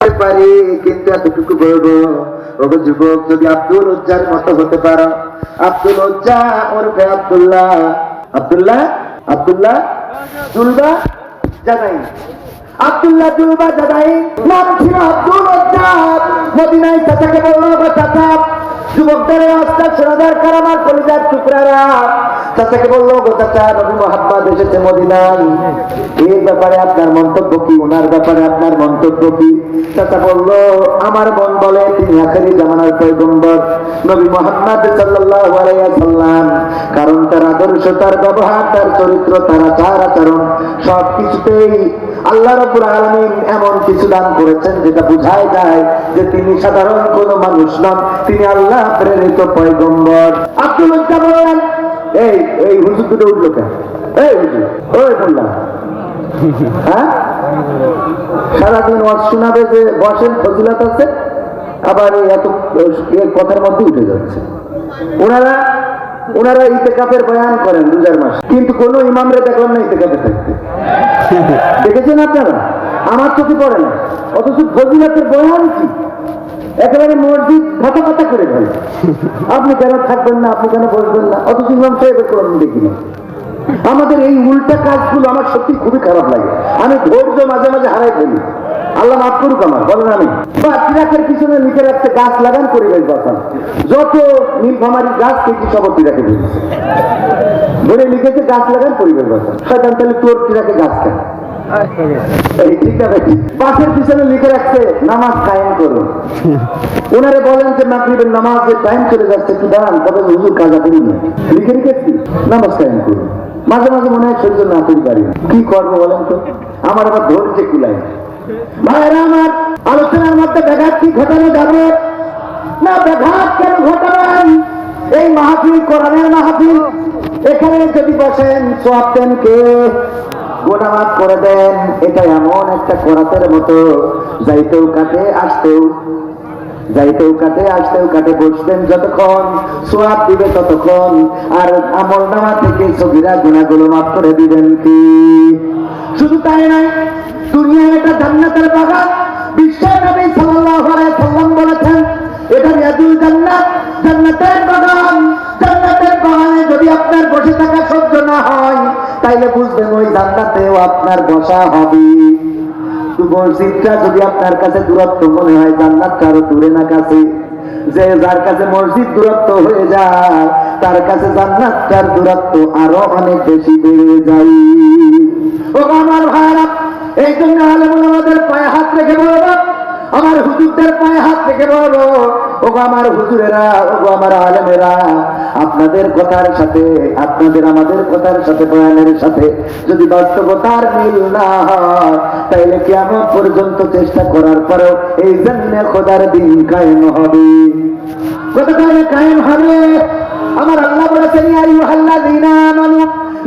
করতে পারি, কিন্তু এতটুকু বলবো, ওগো যুবক, যদি আব্দুল উজ্জার মতো হতে পারো। আব্দুল উজ্জা ওরফে আব্দুল্লাহ, আব্দুল্লাহ আব্দুল্লাহ জুলবা জাদাই, আব্দুল্লাহ জুলবা জাদাই নাম ছিল আব্দুল উজ্জা। মদিনায় চাচাকে বললো, গো চাচা, যুবকদের রাস্তা শোনা দরকার, আমার কলিজার টুকরারা। চাচাকে বললো, গো চাচা, নবী মুহাম্মদ এসেছে মদিনায়, এই ব্যাপারে আপনার মন্তব্য কি? ওনার ব্যাপারে আপনার মন্তব্য কি? চাচা বললো, আমার মন বলে তিনি আখেরি জামানার পয়গম্বর নবী মুহাম্মদ সাল্লাল্লাহু আলাইহি ওয়াসাল্লাম। কারণ তার আদর্শ, তার ব্যবহার, তার চরিত্র, তার আচার আচরণ সবকিছুতেই আল্লাহ রাব্বুল আলামিন এমন কিছু দান করেছেন যেটা বোঝায় যায় যে তিনি সাধারণ কোনো মানুষ নন, তিনি আল্লাহ প্রেরিত পয়গম্বর। আব্দুল উজ্জা বললেন, এই হুজুর দুটো উঠলো কেন? এই হুজুর, ওই বললাম, হ্যাঁ, সারাদিন ওয়াজ শোনাবে যে বসেন, ফজিলত আছে, আবার এত কথার মধ্যে উঠে যাচ্ছে। ওনারা ইতিকাফের বয়ান করেন রোজার মাস, কিন্তু কোন ইমামরে দেখলাম না ইতিকাফে থাকতে। দেখেছেন আপনারা? আমার চোখে পড়ে না। অথচ ফজিলতের বয়ান কি একেবারে মসজিদ কথা কথা করে ফেলে। আপনি কেন থাকবেন না, আপনি কেন বসবেন না, অথচ ইমাম সাহেবের কোরআন দেখি না। আমাদের এই উল্টা কাজগুলো আমার সত্যি খুবই খারাপ লাগে। আমি ধৈর্য মাঝে মাঝে হারাই ফেলি, আল্লাহ মাফ করুক আমার, বলেন আমি। বা তিরাকের পিছনে লিখে রাখতে গাছ লাগান পরিবেশ বাঁচান, যত নীলফামারী গাছ কেটে সব তিরাকে বলেছে, ধরে লিখেছে গাছ লাগান পরিবেশ বাঁচান। শয়তান, তাহলে তোর তিরাকে গাছ কেন? বাসের পিছনে লিখে রাখছে নামাজ কায়েম করুন। ওনারে বলেন যে মাগরিবের নামাজের টাইম চলে যাচ্ছে, কি দাঁড়ান, তবে হুজুর কাজা করি না, লিখে রেখেছি নামাজ কায়েম করুন। মাঝে মাঝে মনে হয় সহ্য না করি পারি, কি করবো বলেন তো? আমার আবার ধৈর্য কুলাই। ভাইরা আমার, আলোচনার মধ্যে ব্যাঘাত কি ঘটানো যাবে না? ব্যাঘাত কেন ঘটাবেন? এই মাহফিল কোরআনের মাহফিল, এখানে যদি বসেন সওয়াব দেন কে? গোনা মাফ করে দেন। এটা এমন একটা করাতের মতো, যাইতেও কাটে আসতেও, যাইতেও কাটে আসতেও কাটে। বসবেন যতক্ষণ, সওয়াব দিবে ততক্ষণ, আর আমল নামা থেকে সগীরা গুনাহগুলো মাফ করে দিবেন কি? শুধু তাই নয়, দুনিয়া এটা জান্নাতের বাগান। বিশ্ব নবী সাল্লাল্লাহু আলাইহি ওয়াসাল্লাম বলেছেন, এটা রিয়াজুল জান্নাত, জান্নাতের বাগান। জান্নাতের বাগানে যদি আপনার বসে থাকা সহ্য না হয়, তাইলে বুঝবেন ওই জান্নাতেও আপনার বসা হবে। মসজিদটা যদি আপনার কাছে দূরত্ব মনে হয়, জান্নাতটা আরো দূরে না কাছে? যে যার কাছে মসজিদ দূরত্ব হয়ে যায়, তার কাছে জান্নাতটার দূরত্ব আরো অনেক বেশি বেড়ে যায়। ও আমার ভাইরা, এই জন্য আলেমুল আমাদের পায়ে হাত রেখে বলবো, আমার হুজুরদের পায়ে হাত রেখে বলবো, ও আমার হুজুরেরা, ও আমার আলেমেরা, আপনাদের কথার সাথে, আপনাদের আমাদের কথার সাথে, বয়ানের সাথে যদি বাস্তবতার মিল না হয়, তাইলে কিয়ামত পর্যন্ত চেষ্টা করার পরেও এই জান্নাতে খোদার দিন কায়েম হবে। কতকাল কায়েম হবে? আমার আল্লাহ বলেছেন, ইয়া আইয়ুহাল্লাযীনা আমানু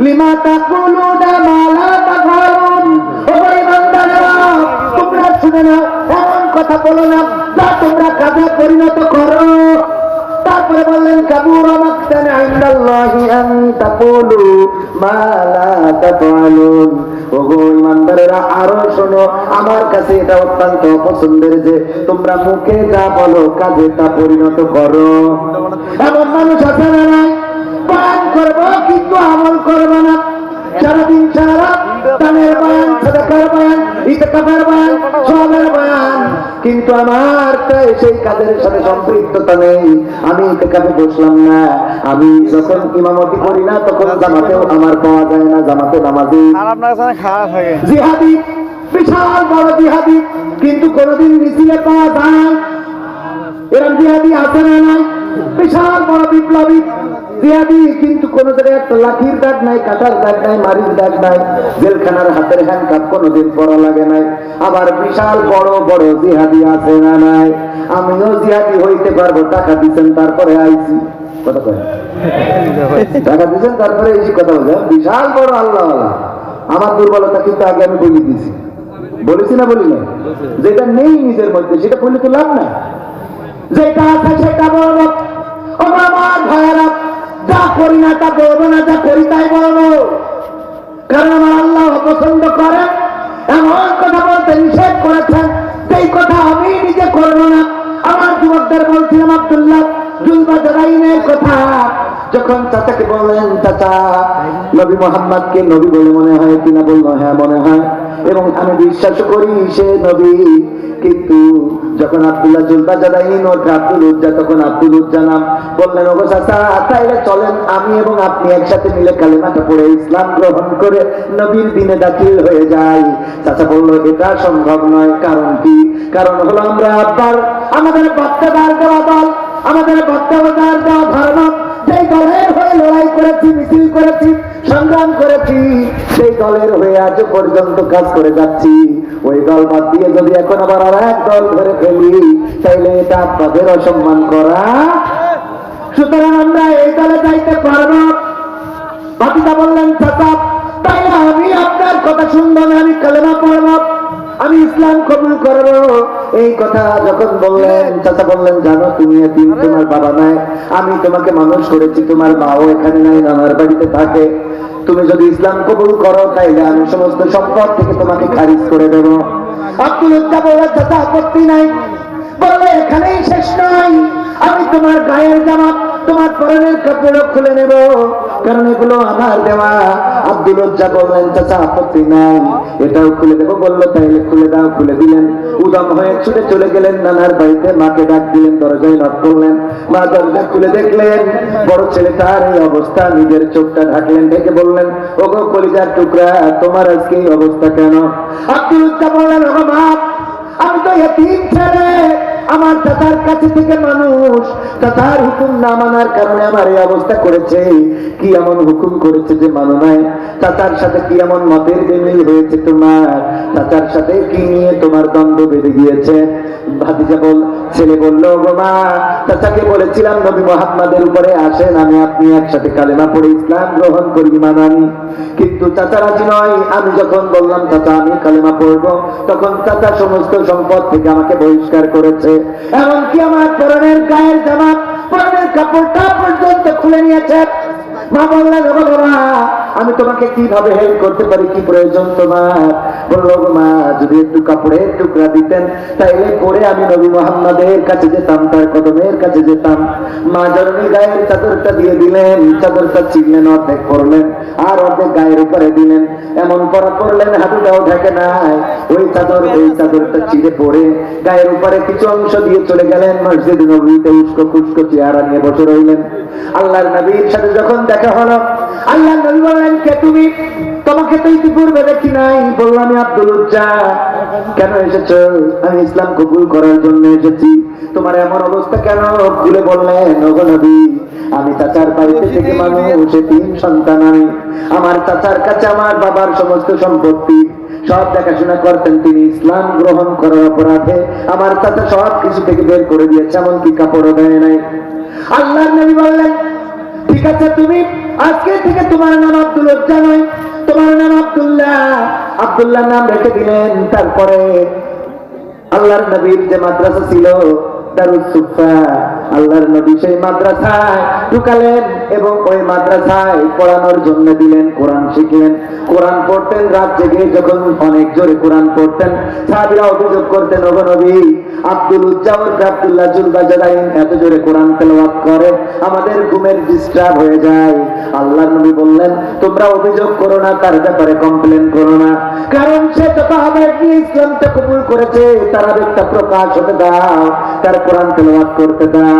লিমা তাকুলুনা মা লা তাফআলুন। ও ঈমানদাররা, তোমরা শুনে নাও, এমন কথা বলো না যা তোমরা কাজে পরিণত করো। তারপরে বললেন, কাবুরা মাকতান ইনদাল্লাহি আন তাকুলু মা লা তাফআলুন। ওগো ঈমানদাররা, আরো শোনো, আমার কাছে এটা অত্যন্ত পছন্দের যে তোমরা মুখে যা বলো কাজে তা পরিণত করো। এমন মানুষ আছে না নাই? বয়ান করবো কিন্তু আমল করবো না, সারাদিন সারা দানের বয়ান, সাদাকার বয়ান, ইতিকাফের বয়ান, সওয়াবের বয়ান, কিন্তু আমার সেই কাজের সাথে সম্পৃক্ততা নেই। আমি ইতিকাফে বসলাম না, আমি যখন ইমামতি করি না তখন জামাতেও আমার পাওয়া যায় না, জামাতে নামাজি জিহাদি, বিশাল বড় জিহাদি, কিন্তু কোনদিন মিছিলে পাওয়া যায়। এরকম জিহাদি আছে না নাই? বিশাল বড় বিপ্লবী জিহাদি, কিন্তু কোন জায়গায় একটা লাঠির দাগ নাই, কাটার দাগ নাই, মারির দাগ নাই, জেলখানার হাতের হ্যান্ডকাপ কোনদিন পরা লাগে নাই। আবার বিশাল বড় বড় জিহাদি আছে না নাই? আমিও জিহাদি হইতে পারবো, টাকা দিচ্ছেন তারপরে আইছি, কথা কয়, টাকা দিচ্ছেন তারপরে এই কথা বলছে, বিশাল বড় আল্লাহওয়ালা। আমার দুর্বলতা কিন্তু আগে আমি বলে দিয়েছি, বলেছি না বলি না? যেটা নেই নিজের মধ্যে সেটা বললে তো লাভ নাই, যেটা আছে সেটা বলবো। আমার ভাইয়েরা, যা করি না তা বলবো না, যা করি তাই বলবো, কারণ আমার আল্লাহ পছন্দ করে এমন কথা বলতে নিষেধ করেছেন যে সেই কথা আমি নিজে করবো না। আমার যুবকদের বলছিলাম আব্দুল্লাহ জুলবাজারাইনের কথা। যখন চাচাকে বললেন, চাচা নবী মোহাম্মদকে নবী বলে মনে হয় কিনা? বললো হ্যাঁ মনে হয়, এবং আমি বিশ্বাস করি সে নবী। কিন্তু যখন আব্দুল্লাহ জুলবাজারাইন ওর আব্দুল উজ্জা, তখন আব্দুল উজ্জা নাম, বললেন ওগো চাচা তাইলে চলেন আমি এবং আপনি একসাথে মিলে কালেমাটা পড়ে ইসলাম গ্রহণ করে নবীর দিনে দাখিল হয়ে যাই। চাচা বললো এটা সম্ভব নয়। কারণ কি? কারণ হলো আমরা আব্বার আমাদের বাচ্চাদার দেওয়া দল, আমাদের বাচ্চাদার দেওয়া ধারণা, সেই দলের হয়ে লড়াই করেছি, মিছিল করেছি, সংগ্রাম করেছি, সেই দলের হয়ে আজ পর্যন্ত কাজ করে যাচ্ছি। ওই দল বাদ দিয়ে যদি এখন আবার আর এক দল ধরে ফেলি তাইলে এটা আপনাদের অসম্মান করা। সুতরাং আমরা এই দলে যাইতে পারবো। বাকিটা বললেন চাচা তাইলে আমি আপনার কথা শুনবো না, আমি কালেমা পড়বো, আমি ইসলাম কবুল করবো। এই কথা যখন বললেন, চাচা বললেন জানো তুমি এতিম, তোমার বাবা নাই, আমি তোমাকে মানুষ করেছি, তোমার মাও এখানে নাই, নানার বাড়িতে থাকে। তুমি যদি ইসলাম কবুল করো তাইলে আমি সমস্ত সম্পদ থেকে তোমাকে খারিজ করে দেব। আব্দুল উজ্জা বলল চাচা আপত্তি নাই। বললে এখানেই শেষ নয়, আমি তোমার গায়ের জামা, তোমার পরনের কাপড় খুলে নেব, কারণ এগুলো আমার দেওয়া। আব্দুল উজ্জা বললেন চাচা আপত্তি নাই, এটাও খুলে দেবো। বললো তাইলে খুলে দাও। খুলে দিলেন। উদম হয়ে ছুটে চলে গেলেন নানার বাড়িতে, মাকে ডাক দিলেন, দরজায় নক করলেন। মা দরজা খুলে দেখলেন বড় ছেলেটার এই অবস্থা। নিজের চোখটা ঢাকলেন, ঢেকে বললেন ওগো কলিজার টুকরা, তোমার আজকে এই অবস্থা কেন? আব্দুল উজ্জা বললেন ওগো মা, আমি তো এতিম ছেলে, আমার চাচার কাছে থেকে মানুষ, চাচার হুকুম না মানার কারণে আমার এই অবস্থা করেছে। কি এমন হুকুম করেছে যে মানো নাই? চাচার সাথে কি এমন মতের বেমিল হয়েছে তোমার? চাচার সাথে কি নিয়ে তোমার দ্বন্দ্ব বেড়ে গিয়েছে? ভাতিজা ছেলে বলল গো মা, চাচাকে বলেছিলাম নবী মুহাম্মাদের উপরে আসেন, আমি আপনি একসাথে কালেমা পড়ে ইসলাম গ্রহণ করি, মানানি। কিন্তু চাচা রাজি নয়। আমি যখন বললাম চাচা আমি কালেমা পড়বো, তখন চাচা সমস্ত সম্পদ থেকে আমাকে বহিষ্কার করেছে, এমনকি আমার পরনের গায়ের জামা, পরনের কাপড়টা পর্যন্ত খুলে নিয়েছে। মা বললেন ও বাবা, আমি তোমাকে কিভাবে হেল্প করতে পারি, কি প্রয়োজন তোমার? বললো মা যদি একটু কাপড়ের টুকরা দিতেন তাইলে পরে আমি নবী মুহাম্মাদের কাছে যেতাম, তার কদমের কাছে যেতাম। মা জননী গায়ের চাদরটা দিয়ে দিলেন, চাদরটা ছিঁড়লেন, অর্ধেক পরলেন আর অর্ধেক গায়ের উপরে দিলেন। এমন পরা করলেন হাঁটুটাও ঢেকে নাই। ওই চাদরটা ছিঁড়ে পরে গায়ের উপরে কিছু অংশ দিয়ে চলে গেলেন মসজিদ নববীতে, উস্কো খুস্কো চেহারা নিয়ে বসে রইলেন। আল্লাহর নবীর সাথে যখন দেখা হলো, আল্লাহ নবী বললেন কে তুমি? তোমাকে তো ইতিপূর্বে দেখি নাই। বললাম আমি আব্দুল উজ্জা। কেন এসেছো? আমি ইসলাম কবুল করার জন্য এসেছি। তোমার এমন অবস্থা কেন? খুলে বললেন ওগো নবী, আমি চাচার বাড়িতে থেকে মানুষ, তিন সন্তান আমি। আমার চাচার কাছে আমার বাবার সমস্ত সম্পত্তি সব দেখাশোনা করতেন তিনি। ইসলাম গ্রহণ করার অপরাধে আমার চাচা সব কিছু থেকে বের করে দিয়েছে, এমনকি কাপড়ও দেয় নাই। আল্লাহর নবী বললেন ঠিক আছে, তুমি আজকে থেকে তোমার নাম আব্দুল উজ্জা নয়, তোমার নাম আব্দুল্লাহ। আব্দুল্লাহ নাম রেখে দিলেন। তারপরে আল্লাহর নবীর যে মাদ্রাসা ছিল দারুস সুফা, আল্লাহর নবী সেই মাদ্রাসায় ঢুকালেন এবং ওই মাদ্রাসায় পড়ানোর জন্য দিলেন। কোরআন শিখলেন, কোরআন পড়তেন রাত জেগে। যখন অনেক জোরে কোরআন পড়তেন সাহাবীরা অভিযোগ করতেন ওগো নবী, আব্দুল উজ্জা ওরফে আব্দুল্লাহ জুলবাজারাইন এত জোরে কোরআন তেলাওয়াত করে আমাদের ঘুমের ডিস্টার্ব হয়ে যায়। আল্লাহর নবী বললেন তোমরা অভিযোগ করো না, তার ব্যাপারে কমপ্লেন করো না, কারণ সে যত আবেগ নিয়ে ইসলামটা কবুল করেছে তার আবেগটা প্রকাশ হতে দাও, তার কোরআন তেলাওয়াত করতে দাও।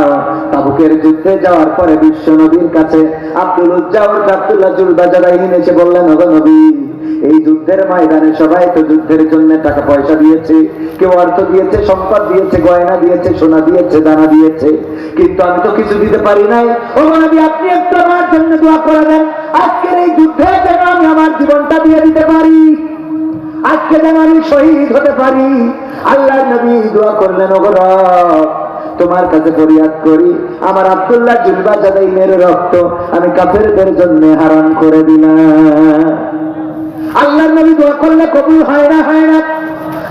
তাবুকের যুদ্ধে যাওয়ার পরে বিশ্ব নবীর কাছে আব্দুল উজ্জা ওরফে আব্দুল্লাহ জুলবাজারাইন এসে বললেন ওগো নবী, এই যুদ্ধের ময়দানে সবাই তো যুদ্ধের জন্য টাকা পয়সা দিয়েছে, কেউ অর্থ দিয়েছে, সম্পদ দিয়েছে, গয়না দিয়েছে, সোনা দিয়েছে, দানা দিয়েছে, কিন্তু আমি তো কিছু দিতে পারি নাই। ও নবী আপনি একটু আমার জন্য দোয়া করে দেন, আজকের এই যুদ্ধে যেন আমি আমার জীবনটা দিয়ে দিতে পারি, আজকে যেন আমি শহীদ হতে পারি। আল্লাহর নবী দোয়া করলেন ওগো রব, তোমার কাছে ফরিয়াদ করি আমার আব্দুল্লাহ জুলবাজারাইনের রক্ত আমি কাফেরদের জন্য হারাম করে দিলাম। আল্লাহর নবী দোয়া করলে কবুল হয় না? হয় না।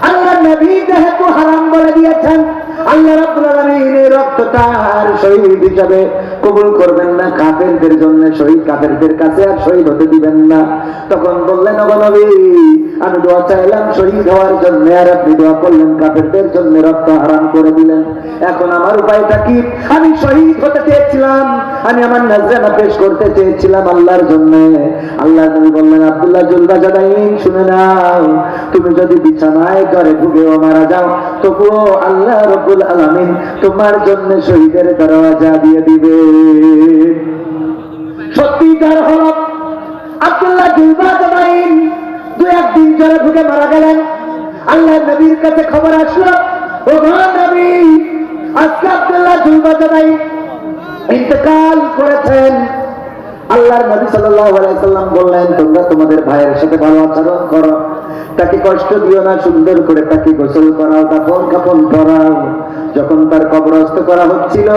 আল্লাহর নবী যেহেতু হারাম বলে দিয়েছেন, আল্লাহ রাব্বুল আলামিন এই রক্তটার শহীদ হিসাবে কবুল করবেন না, কাফেরদের জন্য শহীদ, কাফেরদের কাছে আর শহীদ হতে দিবেন না। তখন বললেন, ওগো নবী, আমি দোয়া চাইলাম শহীদ হওয়ার জন্য, আর আপনি দোয়া করলেন কাফেরদের জন্য, রক্ত হারাম করে দিলেন। এখন আমার উপায়টা কি? আমি শহীদ হতে চেয়েছিলাম, আমি আমার নাজরানা পেশ করতে চেয়েছিলাম আল্লাহর জন্য। আল্লাহ নবী বললেন, আব্দুল্লাহ জুলবাজাদাইন, শুনে নাও, তুমি যদি বিছানায় ঘরে ঢুকেও মারা যাও, তবুও আল্লাহ রব্বুল আলামিন তোমার জন্য শহীদের দরওয়াজা দিয়ে দিবে। সত্যিকার হল আব্দুল্লাহ জুলবাজাদাইন 2-1 দিন ঘরে ঢুকে মারা গেলেন। আল্লাহ নবীর কাছে খবর আসলো, ও নবী, আজকে আব্দুল্লাহ জুলবাজাদাইন ইন্তেকাল করেছেন। আল্লাহর নবী সাল্লাল্লাহু আলাইহি সাল্লাম বললেন, তোমরা তোমাদের ভাইয়ের সাথে ভালো আচরণ করো, তাকে কষ্ট দিও না, সুন্দর করে তাকে গোসল করাও, কাফন কাফন পরাও। যখন তার কবরস্থ করা হচ্ছিল,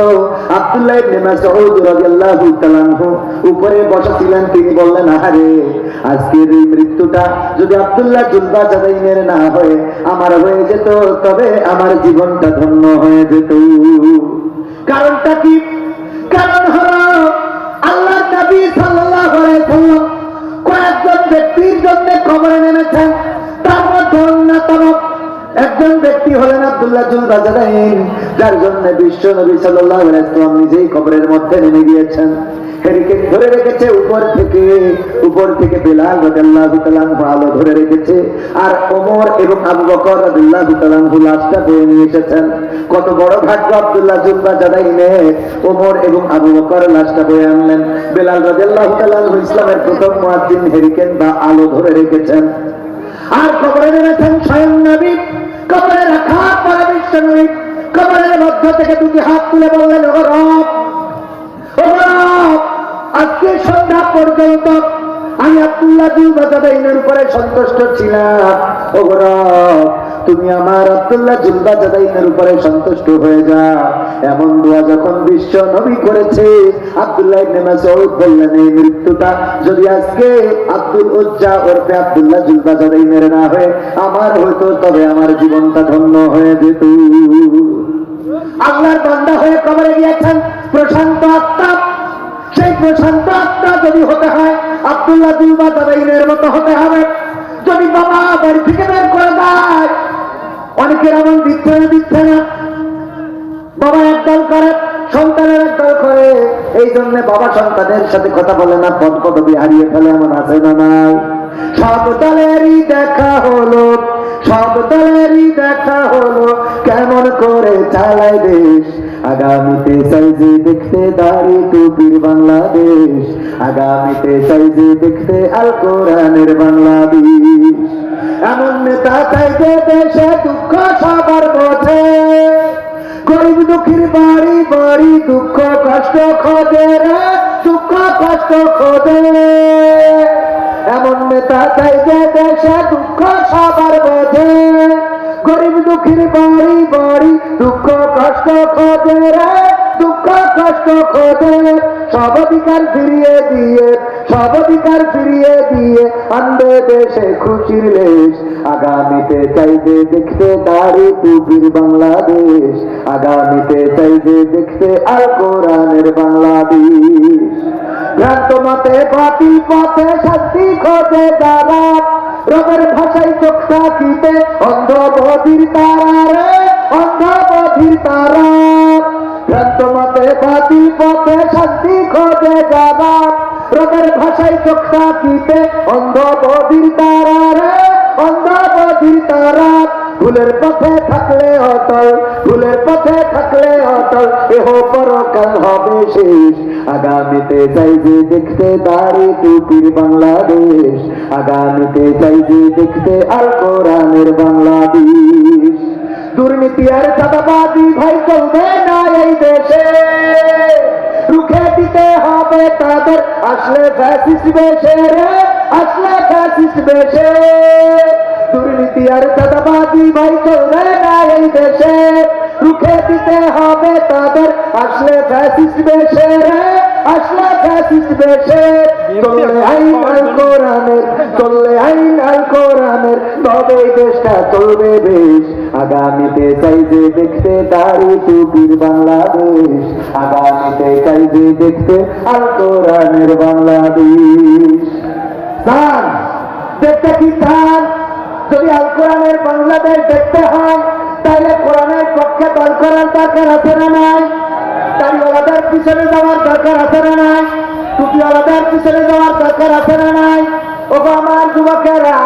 আব্দুল্লাহ ইবনে মাসউদ রাদিয়াল্লাহু তাআলা আনহু উপরে বসা ছিলেন। তিনি বললেন, আহারে, আজকের এই মৃত্যুটা যদি আব্দুল্লাহ জুলবাজাদাইনের না হয়ে আমার হয়ে যেত, তবে আমার জীবনটা ধন্য হয়ে যেত। কারণটা কি? কারণ হলো আল্লাহর নবী সাল্লাল্লাহু আলাইহি সাল্লাম কয়েকজন ব্যক্তির জন্য কবরে নেমেছেন। তার মধ্যে অন্যতম একজন ব্যক্তি হলেন আব্দুল্লাহ জুলবাজাদাইন, যার জন্য বিশ্ব নবী সাল্লাল্লাহু আলাইহি সাল্লাম নিজেই কবরের মধ্যে নেমে গিয়েছেন। হেরিকেন ধরে রেখেছে উপর থেকে বেলাল রাদিয়াল্লাহু তাআলা আনহু আলো ধরে রেখেছে, আর ওমর এবং আবু বকর রাদিয়াল্লাহু তাআলা আনহু লাশটা বয়ে নিয়ে এসেছেন। কত বড় ভাগ্য আব্দুল্লাহ জুলবাজাদাইনের! ওমর এবং আবু বকর লাশটা বয়ে আনলেন। বেলাল রাদিয়াল্লাহু তাআলা আনহু ইসলামের প্রথম মুয়াজ্জিন হেরিকেন বা আলো ধরে রেখেছেন। আর কবরে নেমেছেন স্বয়ং নবী। কবরে রাখার পরে বিশ্ব নবী কবরের মধ্য থেকে 2টি হাত তুলে বললেন, ও রব, ও রব, আজকে সন্ধ্যা পর্যন্ত আমি আব্দুল্লাহ জুলবাজাদাইনের উপরে সন্তুষ্ট ছিলাম। ও রব, তুমি আমার আব্দুল্লাহ জুলবাজাদাইনের উপরে সন্তুষ্ট হয়ে যাও। এমন দোয়া যখন বিশ্ব নবী করেছে, আব্দুল্লাহ ইবনে মাসউদ বললেন, এই মৃত্যুটা যদি আজকে আব্দুল উজ্জা ওরফে আব্দুল্লাহ জুলবাজাদাইনের না হয়ে আমার হতো, তবে আমার জীবনটা ধন্য হয়ে যেত। আল্লাহর বান্দা হয়ে কবরে গিয়েছেন প্রশান্ত আত্মা। সেই প্রশান্ত আত্মা যদি হতে হয়, আব্দুল্লাহ জুলবাজাদাইনের মতো হতে হবে। যদি বাবা বাড়ি থেকে বের করে দেয়, অনেকের এমন দিচ্ছে না, বাবা একদল করে, সন্তানের একদল করে, এই জন্য বাবা সন্তানের সাথে কথা বলে না, পদ পদবি হারিয়ে ফেলে, এমন আছে না নাই? সব দলেরই দেখা হলো, সব দলেরই দেখা হলো, কেমন করে চালায় দেশ। আগামীতে চাইছে দেখতে দাড়ি টুপির বাংলাদেশ, আগামীতে চাইছে দেখতে আল কোরআনের বাংলাদেশ। এমন নেতা চাইছে দেশে দুঃখ সবার বোঝে, গরিব দুঃখীর বাড়ি বাড়ি দুঃখ কষ্ট খোঁজে রে, দুঃখ কষ্ট খোঁজে। এমন নেতা চাইছে দেশে দুঃখ সবার বোঝে, গরিব দুঃখীর বাড়ি বাড়ি দুঃখ কষ্ট খোঁজে রে, দুঃখ কষ্ট খোঁজে। সব অধিকার ফিরিয়ে দিয়ে, সব অধিকার ফিরিয়ে দিয়ে আনবে দেশে খুশির লেশ। আগামীতে চাইবে দেখতে দাড়ি টুপির বাংলাদেশ, আগামীতে চাইবে দেখতে আল কোরআনের বাংলাদেশ। ভ্রান্ত মতে বাতিল পথে শান্তি খোঁজে যারা, রবের ভাষায় চোখ থাকিতে অন্ধ বধির তারা রে, অন্ধ বধির তারা। ভ্রান্ত মতে বাতিল পথে শান্তি খোঁজে যারা, রবের ভাষায় চোখ থাকিতে অন্ধ বধির তারা রে, অন্ধ বধির তারা। ভুলের পথে থাকলে অটল, ভুলের পথে থাকলে অটল, এহ পরকাল হবে শেষ। আগামীতে চাইবে দেখতে দাড়ি টুপির বাংলাদেশ, আগামীতে চাইবে দেখতে আল কোরআনের বাংলাদেশ। দুর্নীতি আর চাঁদাবাজি ভাই চলবে না এই দেশে, রুখে দিতে হবে তাদের আসলে ফ্যাসিস্ট বেশে রে, আসলে ফ্যাসিস্ট বেশে। দুর্নীতি আর চাঁদাবাজি ভাই চলবে না এই দেশে, রুখে দিতে হবে তাদের আসলে ফ্যাসিস্ট বেশে রে, আসলে ফ্যাসিস্ট বেশে চললে আইন আল কোরআনের, চললে আইন আল কোরআনের, তবে দেশটা চলবে বেশ। আগামীতে চাইবে দেখতে দাড়ি টুপির বাংলাদেশ, আগামীতে চাইবে দেখতে আল কোরআনের বাংলাদেশ। চান দেখতে কি চান? যদি আল কোরআনের বাংলাদেশ দেখতে হয় তাহলে কোরআনের পক্ষে দল করার দরকার আছে না নাই? দাড়িওয়ালাদের পিছনে যাওয়ার দরকার আছে না নাই? টুপিওয়ালাদের পিছনে যাওয়ার দরকার আছে না নাই? ও আমার যুবকেরা,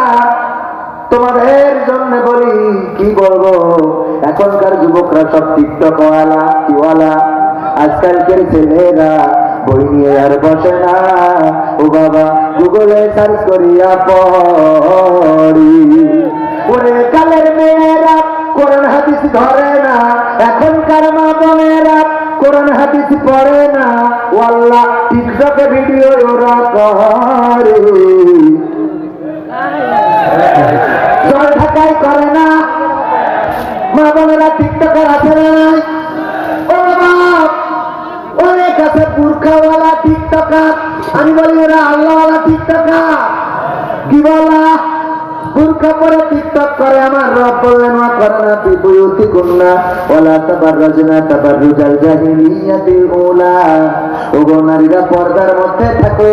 তোমাদের জন্য বলি, কি বলবো, এখনকার যুবকরা সব টিকটক ওয়ালা কিওয়ালা। আজকালকের ছেলেরা বই নিয়ে আর বসে না, ও বাবা গুগলে সার্চ করিয়া পড়ি। ওরে কালের মেয়েরা কোরআন হাদিস ধরে না, এখনকার মা বোনেরা কোরআন হাদিস পড়ে না, ও আল্লাহ টিকটকে ভিডিও ওরা করে, জল ঢাকাই করে না। মা বোনেরা টিকটকার আছে না নাই? ও বাপ, অনেক আছে বুরখাওয়ালা টিকটকার। আমি বলি ওরা আল্লাহওয়ালা টিকটকার। কি বলা? বুরখা পরে টিকটক করে। আমার রব বললেন ওয়া করনা ফি বুয়ুতিকুন্না ওয়ালা তাবাররাজনা তাবাররুজাল জাহিলিয়াতিল উলা। ওগো নারীরা পর্দার মধ্যে থাকো,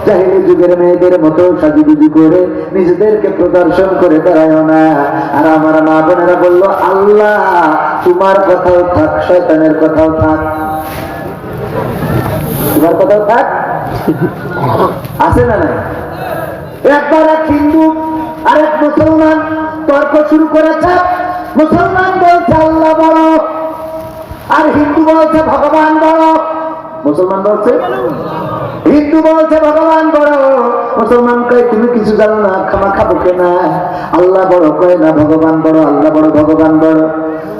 জাহিলি যুগের মেয়েদের মতো সাজুগুজু করে নিজেদেরকে প্রদর্শন করে বেড়ায়ও না। আর আমার মা বোনেরা বলল, আল্লাহ তোমার কথাও থাক, শয়তানের কথাও থাক। তোমার কথাও থাক, আছে না নাই? একবার এক হিন্দু আর এক মুসলমান তর্ক শুরু করেছে। মুসলমান বলছে আল্লাহ বড়, আর হিন্দু বলছে ভগবান বড়। মুসলমান বলছে, হিন্দু বলছে ভগবান বড়। মুসলমান কয় তুমি কিছু জানো না, খামা খাবো কেনা। আল্লাহ বড় কয় না, ভগবান বড়। আল্লাহ বড়, ভগবান বড়।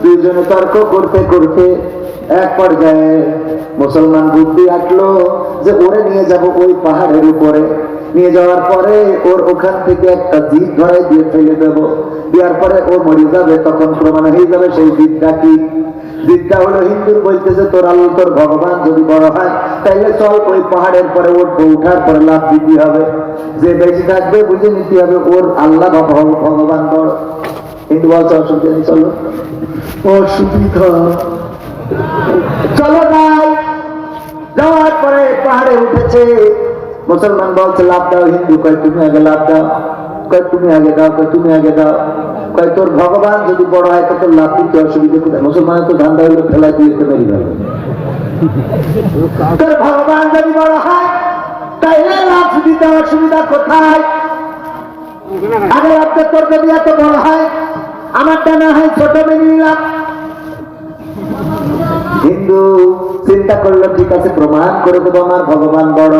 দুইজনে তর্ক করতে করতে এক পর্যায়ে মুসলমান বুদ্ধি আঁকলো যে ওরে নিয়ে যাব ওই পাহাড়ের উপরে। নিয়ে যাওয়ার পরে ওর ওখান থেকে একটা জিদ ধরাই দিয়ে ফেলে দেব, দেওয়ার পরে ও মরে যাবে, তখন প্রমাণ হয়ে যাবে সেই জিদটা কি। জিদটা হলো হিন্দুর বলতেছে তোর আল্লাহ তোর ভগবান যদি বড় হয় তাইলে চল ওই পাহাড়ের পরে উঠবো, উঠার পরে লাভ দিতে হবে, যে বেশি থাকবে বুঝে নিতে হবে ওর আল্লাহ ভগবান বড়। হিন্দু বলছে অসুবিধা নেই, চলো। অসুবিধা, চলো নাই। যাওয়ার পরে পাহাড়ে উঠেছে। মুসলমান বলছে লাভ দাও, হিন্দু কয় তুমি আগে লাভ দাও, কয় তুমি আগে দাও, কয় তুমি আগে দাও, কয় তোর ভগবান যদি বড় হয় তো তোর লাভ দিতে অসুবিধা কোথায়? মুসলমানের তো ধান্দা হইলো ফেলাই দিয়ে মেরি গেল। তোর ভগবান যদি বড় হয় তাইলে লাভ দিতে অসুবিধা কোথায়? আগে লাভটা তোর যদি এত বড় হয়, আমারটা না হয় ছোট মেনে নিলাম। হিন্দু চিন্তা করলো ঠিক আছে, প্রমাণ করে দেবো আমার ভগবান বড়।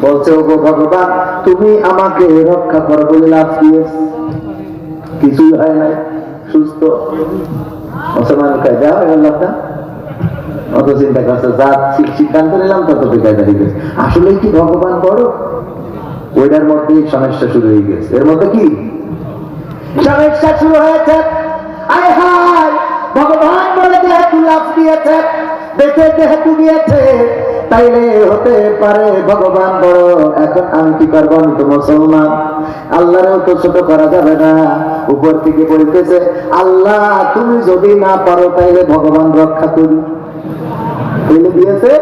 বলছে ও ভগবান তুমি আমাকে রক্ষা করো বলে লাভ দিয়ে কিছুই হয় নাই, সুস্থ। মুসলমান কয় দেওয়া হয়ে গেল না, অত চিন্তা করছে, যা সিদ্ধান্ত নিলাম তত বেকায় দাঁড়িয়ে গেছে। আসলে কি ভগবান বড়? ওইটার মধ্যেই সমস্যা শুরু হয়ে গেছে। এর মধ্যে কি সমস্যা শুরু হয়েছে? আয় হায়, ভগবান বলে যেহেতু লাভ দিয়েছে, বেঁচে যেহেতু দিয়েছে, তাইলে হতে পারে ভগবান বড়। এখন আমি কি করবো? আমি তো মুসলমান, আল্লাহরেও তো ছোট করা যাবে না। উপর থেকে বলতেছে আল্লাহ তুমি যদি না পারো তাইলে ভগবান রক্ষা করি। বলে দিয়েছে।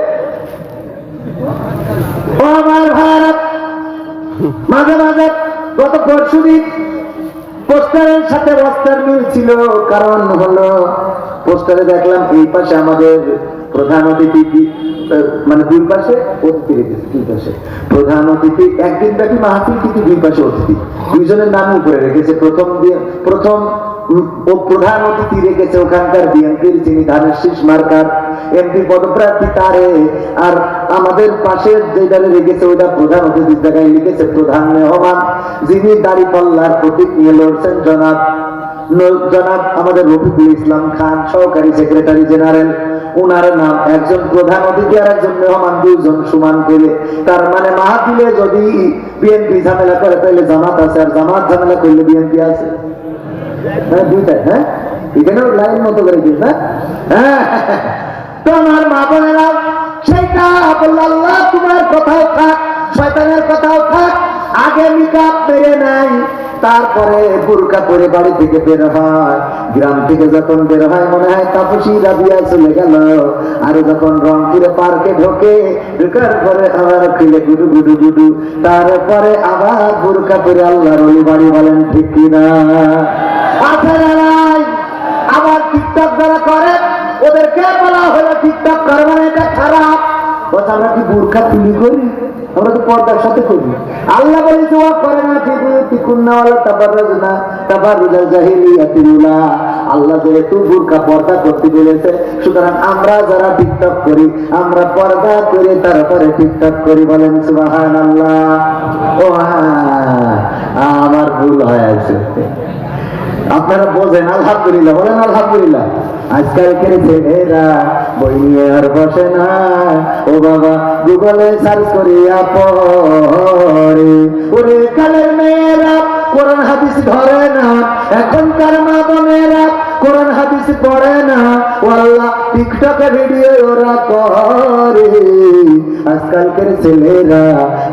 ও আমার ভারত, মাঝে মাঝে গত পরশুদিন পোস্টারের সাথে বস্তার মিল ছিল। কারণ হলো পোস্টারে দেখলাম এই পাশে আমাদের প্রধান অতিথি, মানে দুই পাশে অতিথি রেখেছে, দুই পাশে প্রধান অতিথি, একদিন ব্যাপী মাহফিল, কিন্তু দুই পাশে অতিথি, দুইজনের নাম উপরে রেখেছে। প্রথম ও প্রধান অতিথি রেখেছে ওখানকার বিএনপির যিনি ধানের শীষ মার্কার এমপি পদপ্রার্থী তারে, আর আমাদের পাশের যেটারে রেখেছে ওইটা প্রধান অতিথির জায়গায় লিখেছে প্রধান মেহমান, যিনি দাঁড়িপাল্লার প্রতীক নিয়ে লড়ছেন জনাব আমাদের রফিকুল ইসলাম খান, সহকারী সেক্রেটারি জেনারেল। উনার নাম একজন প্রধান অতিথি আর একজন মেহমান, দুইজন সমান করে। তার মানে মাহফিলে যদি বিএনপি ঝামেলা করে তাহলে জামাত আছে, আর জামাত ঝামেলা করলে বিএনপি আছে। হ্যাঁ দুইটাই, হ্যাঁ এখানেও লাইন মতো করে দিস না। হ্যাঁ তো আমার মা বোনেরা সেটা বলল আল্লাহ তোমার কথাও থাক, শয়তানের কথাও থাক, আগে নিকাব মেরে নাই, তারপরে বুরকা পরে বাড়ি থেকে বের হয়। গ্রাম থেকে যখন বের হয় মনে হয় তাপসী রাবিয়া চলে গেল, আর যখন রংপুরে পার্কে ঢোকে, ঢোকার পরে আবার খুলে গুডু গুডু গুডু, তারপরে আবার বুরকা পরে আল্লাহর ওলি বাড়ি, বলেন ঠিক কিনা? আছে না নাই? আবার টিকটক যারা করে ওদেরকে বলা হলো টিকটক করে মানে এটা খারাপ। আমরা কি বুরকা তুলি করি? আমরা তো পর্দার সাথে করি। আল্লাহ বলে দোয়া করে না আল্লাহ যেহেতু বুরকা পর্দা করতে বলেছে, সুতরাং আমরা যারা টিকটক করি আমরা পর্দা করে তারপরে টিকটক করি, বলেন সুবহানাল্লাহ। ও আমার ভুল হয়ে আছে, আপনারা বোঝেন। আলহামদুলিল্লাহ বলেন আলহামদুলিল্লাহ। আজকালকের ছেলেরা বই নিয়ে আর বসে না, ও বাবা গুগলে সার্চ করিয়া পড়ে। ওরে কালের মেয়েরা কোরআন হাদিস ধরে না, এখনকার মা বোনেরা কোরআন হাদিস পড়ে না, ও আল্লাহ টিকটকে ভিডিও ওরা করে। আজকালকের ছেলেরা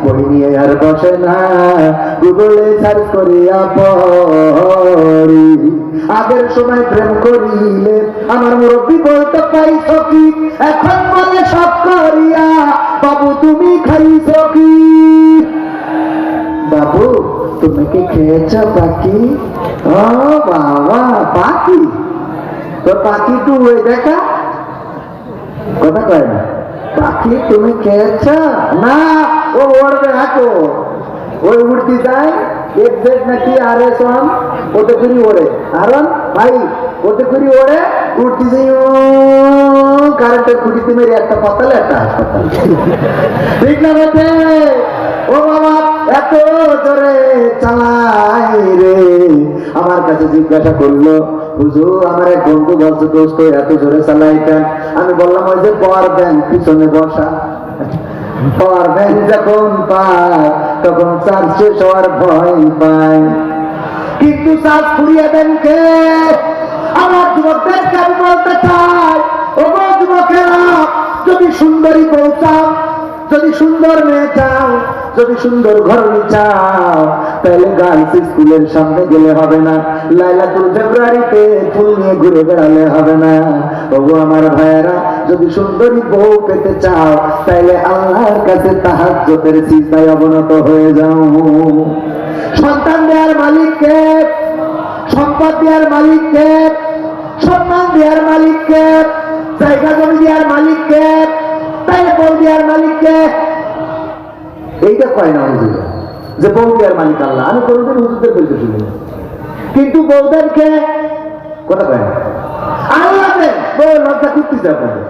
বই নিয়ে আর বসে না, গুগলে সার্চ করিয়া পড়ে। আগের সময় প্রেম করিলে আমার মুরব্বী বলতে পাইছ কি, এখন বলে সব করিয়া বাবু তুমি খাইছ কি? বাবু তুমি কি খেয়েছ পাখি? ও বাবা পাখি, তো পাখি তো ওই দেখা কথা কয় না, পাখি তুমি খেয়েছ না? ও ওড়বে হাঁটো, ওই উঠতে যায় এক্সেট নাকি RS1 ওতে করে ওড়ে, আরন ভাই ওতে করে ওড়ে উঠতে যাই, ও কারেন্টের খুঁটিতে মেরে একটা পাতালে একটা হাসপাতাল, ঠিক না বেটে? ও বাবা এত জোরে চালাই রে। আমার কাছে জিজ্ঞাসা করলো, হুজুর আমার এক বন্ধু বলছে দোস্ত এত জোরে চালাই কেন? আমি বললাম ওই যে পাওয়ার ব্যাংক পিছনে বসা, পাওয়ার ব্যাংক যখন পায় তখন চার্জ শেষ হওয়ার ভয় পায়, কিন্তু চার্জ ফুরিয়ে দেন কে? আমার যুবকদেরকে আমি বলতে চাই, ও যুবকেরা যদি সুন্দরী বউ চাও, যদি সুন্দর মেয়ে চাও, যদি সুন্দর ঘরনি চাও, তাহলে গার্লস স্কুলের সামনে গেলে হবে না, লাইলাতুল ফেব্রুয়ারিতে ফুল নিয়ে ঘুরে বেড়ালে হবে না। ওগো আমার ভাইয়েরা, যদি সুন্দরী বউ পেতে চাও তাহলে আল্লাহর কাছে তাহাজ্জুদের সিজদায় অবনত হয়ে যাও। সন্তান দেওয়ার মালিককে, সম্পদ দেওয়ার মালিককে, সম্মান দেওয়ার মালিককে, জায়গা জমি দেওয়ার মালিককে, তাই বউ দেওয়ার মালিককে। এইটা কয় না হুজুর যে বউ দেওয়ার মালিক আল্লাহ, আমি কোনোদিন হুজুরদের বলতে শুনি, কিন্তু বউদেরকে কথা কয় না আল্লাহ দেন। বউ লজ্জা করতেছে আপনাদের,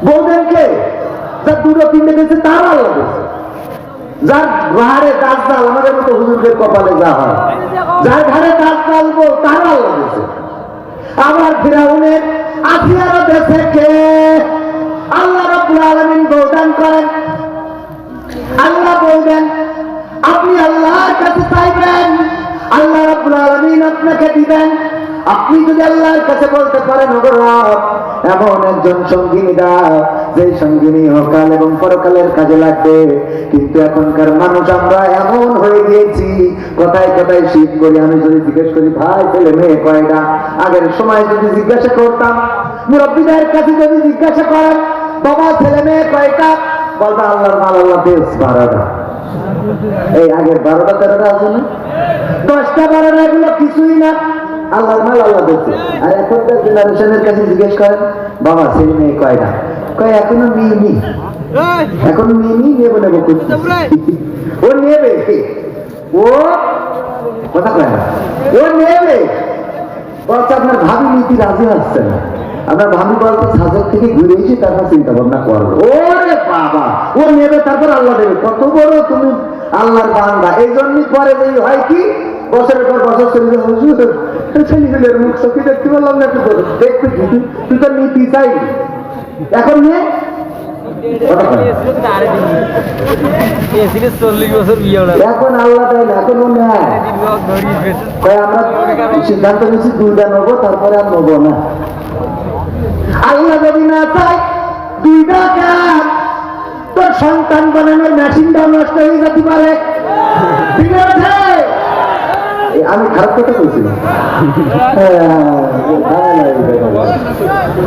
বউদেরকে যার দুটো তিনটে দিয়েছে তার আল্লাহ দিয়েছে, যার ঘাড়ে কাজ ডাল আমাদের মতো হুজুরদের কপালে যা হয়, যার ঘাড়ে কাজ ডালবো তার আল্লাহ দিয়েছে। আমার ফিরাউনের আসিয়ারও দেশে কে? আল্লাহ রাব্বুল আলামিন বউ দান করেন, আল্লাহ বলবেন আপনি আল্লাহর কাছে চাইবেন, আল্লাহ রাব্বুল আলামিন আপনাকে দিবেন। আপনি যদি আল্লাহর কাছে বলতে পারেন ওগো রব এমন একজন সঙ্গিনী দাও যে সঙ্গিনী অকাল এবং পরকালের কাজে লাগবে। কিন্তু এখনকার মানুষ আমরা এমন হয়ে গিয়েছি, কথায় কথায় শীত করি। আমি যদি জিজ্ঞেস করি ভাই ছেলে মেয়ে কয়টা, আগের সময় যদি জিজ্ঞাসা করতাম, মুরব্বীদের কাছে যদি জিজ্ঞাসা করেন বাবা ছেলে মেয়ে কয়টা, বলবা আল্লাহর মাল আল্লাহ বেশ 12টা। এই আগের 12টা 13টা আছে না, 10টা 12টা এগুলো কিছুই না, আল্লাহর মাল আল্লাহ বেশ। আর এখনকার জেনারেশনের কাছে জিজ্ঞেস করেন বাবা ছেলে মেয়ে কয়টা, কয় এখনো মেয়ে, এখনো মেয়ে নেবো নেবো করছি। ও নেবে, ও কথা কয় না, ও নেবে। বলছে আপনার ভাবি নীতি রাজি হচ্ছে না, আপনার ভাবি বলতে সাজের থেকে ঘুরে এসে তারপর চিন্তা ভাবনা করবো। ওরে বাবা ও নেবে তারপর আল্লাহ দেবে, কত বড় তুমি আল্লাহর বান্দা। এই জন্যই পরে এই হয় কি বছরের পর বছর ছেলেগুলোর মুখ চোখে দেখতে পারলাম না, দেখতে তুই তো নীতি চাই এখন নিয়ে এখন আল্লাহ দেয় না, এখন মনে হয় আমরা সিদ্ধান্ত নিচ্ছি 2টা নেবো তারপরে আর নেবো না। আল্লাহ যদি না চাই 2টা সন্তান বানানোর মেশিনটাও নষ্ট হয়ে যেতে পারে। ঠিক আছে, আমি খারাপ কথা বলছি না।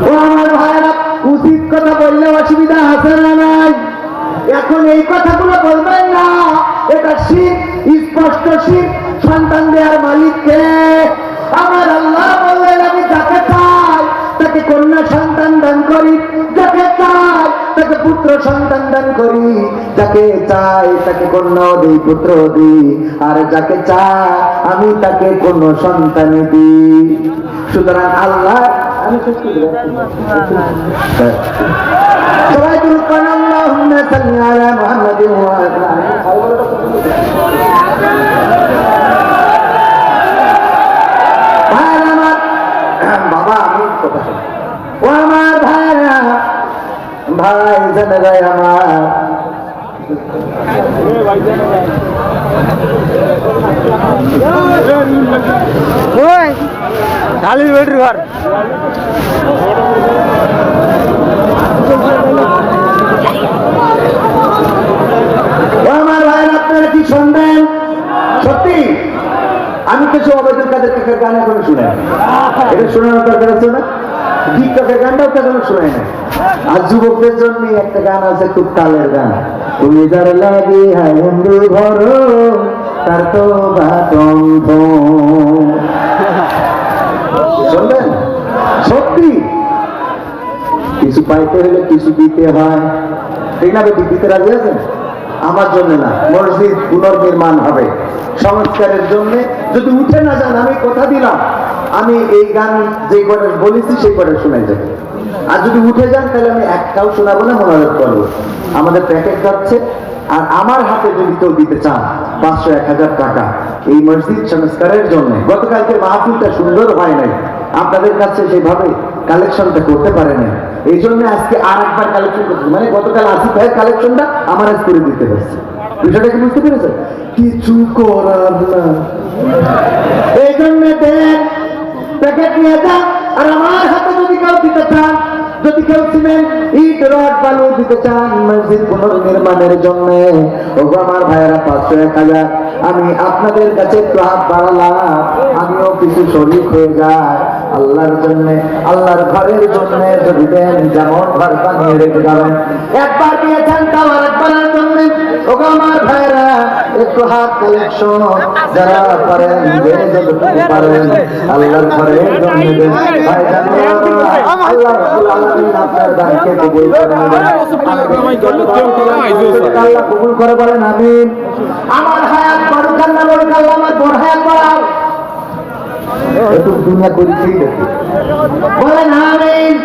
ও আমার ভাইরা, উচিত কথা বললে অসুবিধা আছে না নাই? এখন এই কথাগুলো বলবেন না, এটা শিখ, স্পষ্ট শিখ। সন্তান দেওয়ার মালিককে আমার আল্লাহ বললেন, আমি যাকে চাই তাকে কন্যা সন্তান দান করি, যাকে চাই তাকে পুত্র সন্তান দান করি, যাকে চাই তাকে কন্যা দিই, পুত্র দিই, আর যাকে চাই আমি তাকে কোন সন্তান দিই। সুতরাং আল্লাহ, আমি সবাই বলুন আল্লাহুম্মা সাল্লি আলা মুহাম্মাদিন ওয়া আলা বাবা, আমি কথা ও আমার ভাইরা, ভাই জানেরা আমার, খালি বেটির ঘর আমার ভাইরা, আপনারা কি শুনবেন? সত্যি আমি কিছু অবৈধ কাদের কাছের গান এখনো শুনে, এটা শোনানোর দরকার আছে না? টিকটকের গানটাও তো এখনো শোনায় না। আর যুবকদের জন্য একটা গান আছে, খুব তালের গান, তুমি যার লাগে হায় হিন্দু ঘর তার তো বাতন্ধ। শুনবেন? সত্যি কিছু পাইতে হলে কিছু দিতে হয়, ঠিক না? দিতে রাজি আছেন? আমার জন্য না, মসজিদ পুনর্নির্মাণ হবে সংস্কারের জন্য। যদি উঠে না যান, আমি কথা দিলাম, আমি এই গান যে কটা বলেছি সেই কটা শোনাই যাবে। আর যদি উঠে যান তাহলে আমি একটাও শোনাবো না, মনোরোধ করবো। আমাদের প্যাকেট যাচ্ছে, আর আমার হাতে যদি কেউ দিতে চান 500-1000 টাকা এই মসজিদ সংস্কারের জন্য। গতকালকে মাহফিলটা সুন্দর হয় নাই, আপনাদের কাছে সেভাবে কালেকশনটা করতে পারে নাই, এই জন্য আজকে আর একবার কালেকশন করতে, মানে গতকাল আসিফ ভাইয়ের কালেকশনটা আমার আজ করে দিতে হচ্ছে। বিষয়টা কি বুঝতে পেরেছেন? কিছু করার না, এই জন্য দেন, প্যাকেট নিয়ে যান। আর আমার হাতে যদি কেউ দিতে চান, যদি কেউ সিমেন্ট, ইট, রড, বালু দিতে চান মসজিদ পুনর্নির্মাণের জন্য, ওগো আমার ভাইয়েরা 500-1000 আমি আপনাদের কাছে একটু হাত বাড়ালাম, আমিও কিছু শরীক হয়ে যায় আল্লাহর জন্য, আল্লাহর ঘরের জন্য। যদি দেন, যেমন ঘর বানিয়ে রেখে যাবেন, একবার দিয়েছেন তাও আরেকবারের জন্য। ওগো আমার ভাইয়েরা, একটু হাত কালেকশন যারা পারেন, যে যতটুকু পারেন আল্লাহর ঘরের জন্য দেন। ভাই জানেন, আল্লাহ রাব্বুল আলামিন আপনার দানকে কবুল করে নেবেন। আল্লাহ কবুল করে বলেন আমিন। আমার হায়াত বাড়ুক আল্লাহ, বলুক আল্লাহ আমার বড় হায়াত বাড়াও। একটু দুনিয়া করেছি বলেন আমিন।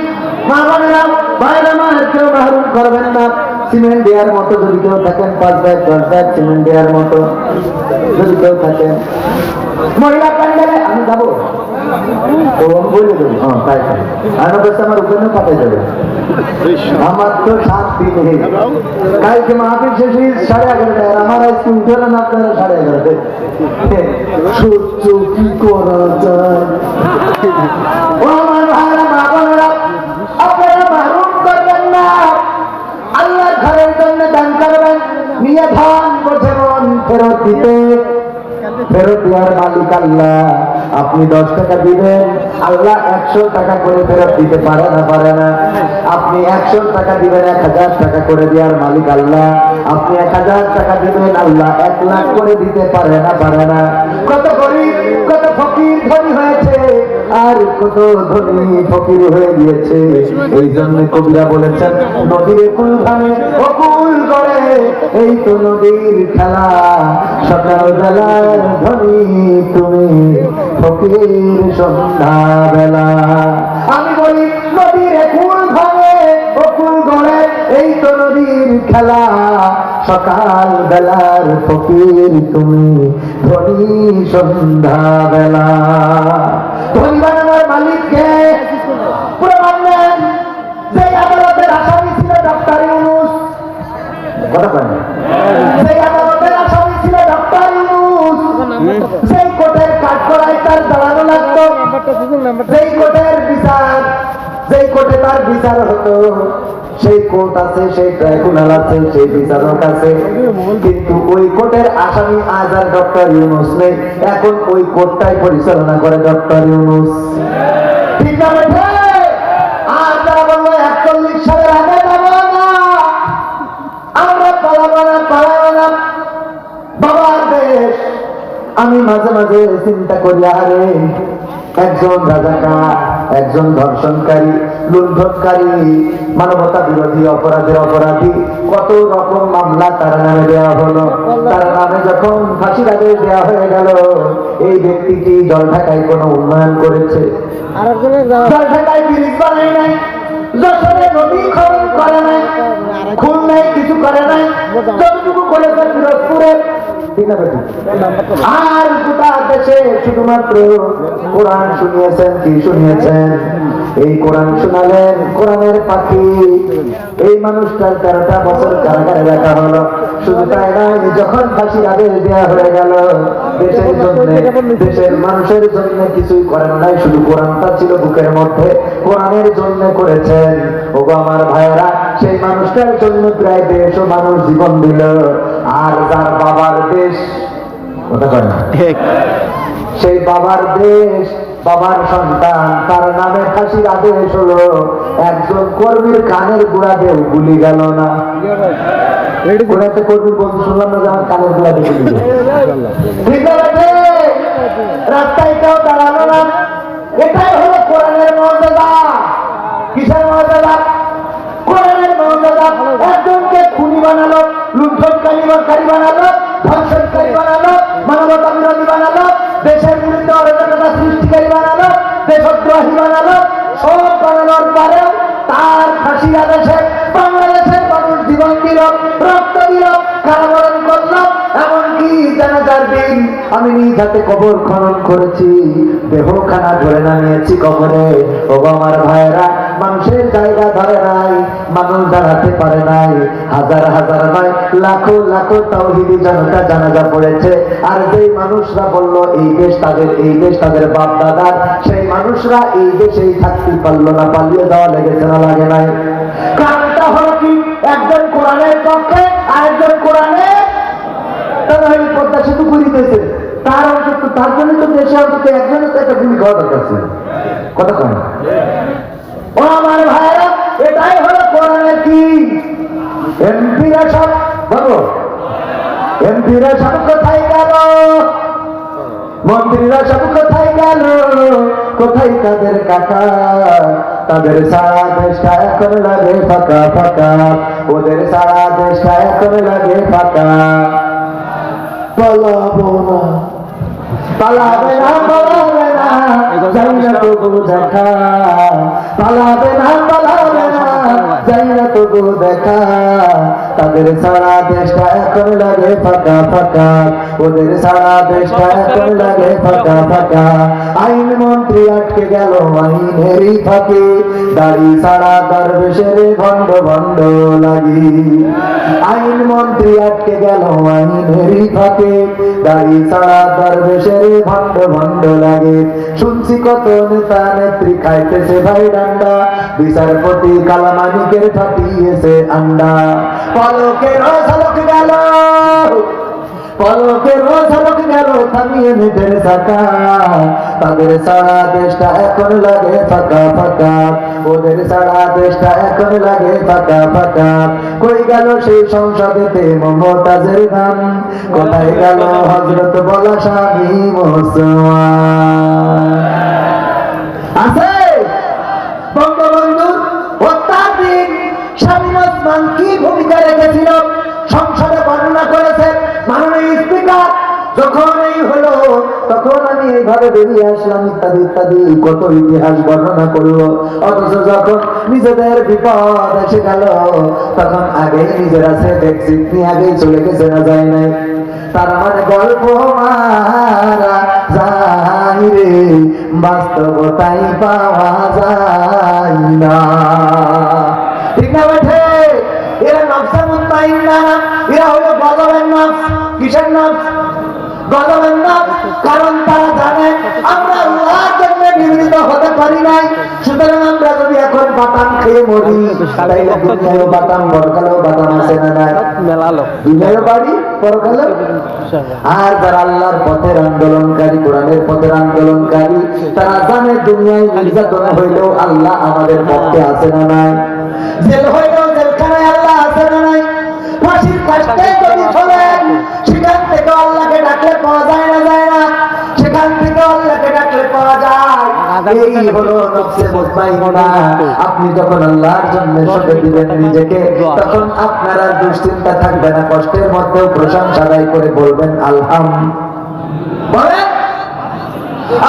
মা বোনেরা, ভাইরা আমার, কেউ মাহরুম করবেন না। সিমেন্ট দেওয়ার মতো যদি কেউ থাকেন, 5 ব্যাগ 10 ব্যাগ সিমেন্ট দেওয়ার মতো যদি কেউ থাকেন, মহিলা প্যান্ডেলে আমি যাবো, ও বলে দেবো। হ্যাঁ, তাই তাই আমি বলছি আমার ওখানে পাঠাই যাবে। আমার তো 7 দিন হয়ে কালকে মাহফিল শেষ 11:30, আমার আজকে উঠলেন আপনারা 11:30। সহ্য কি করা যায়? ও আমার ভাইরা, মা বোনেরা, আপনারা মাহরুম করবেন না। আল্লাহর ঘরের জন্য দান করবেন, নিয়ে ধান বোঝে মন ফেরত দিতে। ফেরত দেওয়ার মালিক আল্লাহ। আপনি 10 টাকা দিবেন, আল্লাহ 100 টাকা করে ফেরত দিতে পারে না, পারে না? আপনি 100 টাকা দিবেন, 1000 টাকা করে দেওয়ার মালিক আল্লাহ। আপনি 1000 টাকা দিবেন, আল্লাহ 1 লাখ করে দিতে পারে না, পারে না? কত গরিব, কত ফকির ধনী হয়েছে, আর কত ধনী ফকির হয়ে গিয়েছে। এই জন্য কবিরা বলেছেন, নদীর কুল ভাঙে ও কুল গড়ে, এই তো নদীর খেলা। সকালবেলা ধনী তুমি, ফকির সন্ধ্যাবেলা। আমি বলি, নদীর কুল ভাঙে ও কুল গড়ে, এই তো নদীর খেলা। সকাল বেলার ফকির তুমি, ধনী সন্ধ্যাবেলা। ধনী বানানোর মালিককে প্রমাণ দেন। যে আদালতের আসামি ছিল ডক্টর ইউনূস, কথা বলেন, সেই আদালতের আসামি ছিল ডক্টর ইউনূস। সেই কোর্টের কাঠগড়ায় তার দাঁড়ানো লাগতো, সেই কোর্টের বিচার, যেই কোর্টে তার বিচার হতো, সেই কোর্ট আছে, সেই ট্রাইব্যুনাল আছে, সেই বিচারক আছে, কিন্তু ওই কোর্টের আসামি আজ আর ডক্টর ইউনূস নেই। এখন ওই কোর্টটাই পরিচালনা করে ডক্টর ইউনূস। ঠিক না বেঠে? আর যারা বললো 41 সালের আগে যাবো না, আমরা পালাবো না বাবার দেশ। আমি মাঝে মাঝে চিন্তা করি, আরে একজন রাজাকার, একজন ধর্ষণকারী, লুণ্ঠনকারী, মানবতা বিরোধী অপরাধের অপরাধী, কত রকম মামলা তার নামে দেওয়া হলো। তার নামে যখন ফাঁসির আদেশ দেওয়া হয়ে গেল, এই ব্যক্তিটি জলঢাকায় কোনো উন্নয়ন করেছে? জলঢাকায় ব্রিজ বানায় নাই, যশোরে নদী খনন করে নাই, খুলনায় কিছু করে নাই, যতটুকু করেছে পিরোজপুরে। আর গোটা দেশে শুধুমাত্র কোরআন শুনিয়েছেন। কি শুনিয়েছেন? এই কোরআন শোনালেন কোরআনের পাখি। এই মানুষটার 13টা বছর কারাগারে রাখা হলো। শুধু তাই নয়, যখন ফাঁসির আদেশ দেওয়া হয়ে গেল, দেশের জন্য, দেশের মানুষের জন্য কিছুই করেন নাই, শুধু কোরআনটা ছিল বুকের মধ্যে, কোরআনের জন্য করেছেন। ওগো আমার ভাইয়েরা, সেই মানুষটার জন্য প্রায় 150 মানুষ জীবন দিল। আর যার বাবার দেশ, কথা কয় না, সেই বাবার দেশ, বাবার সন্তান, তার নামে ফাঁসির আদেশ হলো, একজন কর্মীর কানের গোড়া দেও গুলি গেল না। কোন একটা কর্মী বলতে শুনলাম না যে আমার কানের গোড়া দিয়ে গুলি গেল। ঠিক আছে, রাস্তায় কেউ দাঁড়ালো না। এটাই হলো কোরআনের মর্যাদা। কিসের মর্যাদা? কোরআনের মর্যাদা। একজনকে খুনি বানালো, লুণ্ঠনকারী বানালো, ধর্ষণকারী বানালো, মানবতা বিরোধী বানালো, দেশের বিরুদ্ধে অরাজকতা সৃষ্টিকারী বানালো, দেশদ্রোহী বানালো। সব বানানোর পরেও তার ফাঁসির আদেশে বাংলাদেশের মানুষ জীবন দিল, রক্ত দিল, কারাবরণ করল। এমনকি জানাজার দিন আমি নিজ হাতে কবর খনন করেছি, দেহখানা ধরে নামিয়েছি কবরে। ও আমার ভাইয়েরা, মানুষের জায়গা ধরে নাই, মানুষ দাঁড়াতে পারে নাই। হাজার হাজার নয়, লাখো লাখো তাওহীদি জনতা জানাজা পড়েছে। আর যেই মানুষরা বলল এই দেশ তাদের, এই দেশ তাদের বাপ দাদার, সেই মানুষরা এই দেশেই থাকতে পারলো না, পালিয়ে যাওয়া লেগেছে না লাগে নাই? কারণটা হলো কি? একজন কোরআনের পক্ষে, আরেকজন কোরআনের পদ্মা সেতু করিতেছে। তার অন্তত, তার জন্য তো দেশে অন্তত একজনের তো একটা ভূমিকা হওয়া দরকার ছিল। কথা কয় না? ও আমার ভাইরা, এটাই হলো কোরআনের কি? এমপিরা সব বলো, এমপিরা সব কোথায় গেল? মন্ত্রীরা সব কোথায় গেল? কোথায় তাদের কাকা? তাদের সারা দেশটা এখন লাগে ফাঁকা ফাঁকা, ওদের সারা দেশটা এখন লাগে ফাঁকা। পালাবো না, পালাবে না, পালাবে না, যাই না তবু দেখা। পালাবে না, পালাবে না, যাই না তবু দেখা। তাদের সারা দেশটা এখন লাগে ফাঁকা ফাঁকা, ওদের সারা দেশটা এখন লাগে ফাঁকা ফাঁকা। আইন মন্ত্রী আটকে গেল আইনেরই ফাঁকে, দাড়ি সারা দরবেশের ভণ্ড ভণ্ড লাগি। আইন মন্ত্রী আটকে গেল আইনেরই ফাঁকে, দাড়ি সারা দরবেশের ভণ্ড ভণ্ড লাগে। শুনছি কত নেতা নেত্রী খাইতেছে ভাই ডান্ডা, বিচারপতি কালামানিকের ফাটিয়েছে আন্ডা। পলকের ঝলক গেল, পলকের ঝলক গেল থামিয়ে মেঘের চাকা। তাদের সারা দেশটা এখন লাগে ফাঁকা ফাঁকা, ওদের সারা দেশটা এখন লাগে ফাঁকা ফাঁকা। কই গেল সেই সংসদেতে মমতাজের গান? কোথায় গেল হযরত বলা স্বামী মুসলমান? আছে বঙ্গবন্ধুর হত্যার দিন স্বামী ওসমান কি ভূমিকা রেখেছিল সংসদে বর্ণনা করেছে মাননীয় স্পিকার। যখন এই হলো তখন আমি এইভাবে বেরিয়ে আসলাম, ইত্যাদি ইত্যাদি কত ইতিহাস বর্ণনা করলো। অথচ যখন নিজেদের বিপদ এসে গেল তখন আগেই নিজেরা সে ব্রেক্সিট নিয়ে আগেই চলে গেছে, না যায় নাই। তার মানে গল্প মারা যায় রে, বাস্তবতাই পাওয়া যায় না। ঠিক না বেঠে? এরা নফসে মুতমাইন্না, এরা হলো গজবের নফস। কিসের নফস? গজবের নফস। কারণ তারা জানে আমরা আল্লাহর জন্য নিবেদিত হতে পারি নাই, সুতরাং আমরা যদি এখন বাতান খেয়ে মরি তাইলে দুনিয়ায়ও বাদাম পরকালেও বাদাম আছে না নাই? দুনিয়ায়ও বাড়ি পরকালেও। আর যারা আল্লাহর পথের আন্দোলনকারী, কোরআনের পথের আন্দোলনকারী, তারা জানে দুনিয়ায় নির্যাতন হইলেও আল্লাহ আমাদের পক্ষে আছে না নাই? জেল হইলেও জেলখানায় আল্লাহ আছে না নাই? ফাঁসির কাষ্টে যদি চলেন, সেখান থেকে আল্লাহকে ডাকলে পাওয়া যায় না, যায় না? সেখান থেকে আল্লাহকে ডাকলে পাওয়া যায়। এই হলো নফসে মুতমাইন্না। আপনি যখন আল্লাহর জন্য সঁপে দিবেন নিজেকে, তখন আপনার আর দুশ্চিন্তা থাকবে না। কষ্টের মধ্যেও প্রশংসা আদায় করে বলবেন আলহামদুলিল্লাহ। বলেন,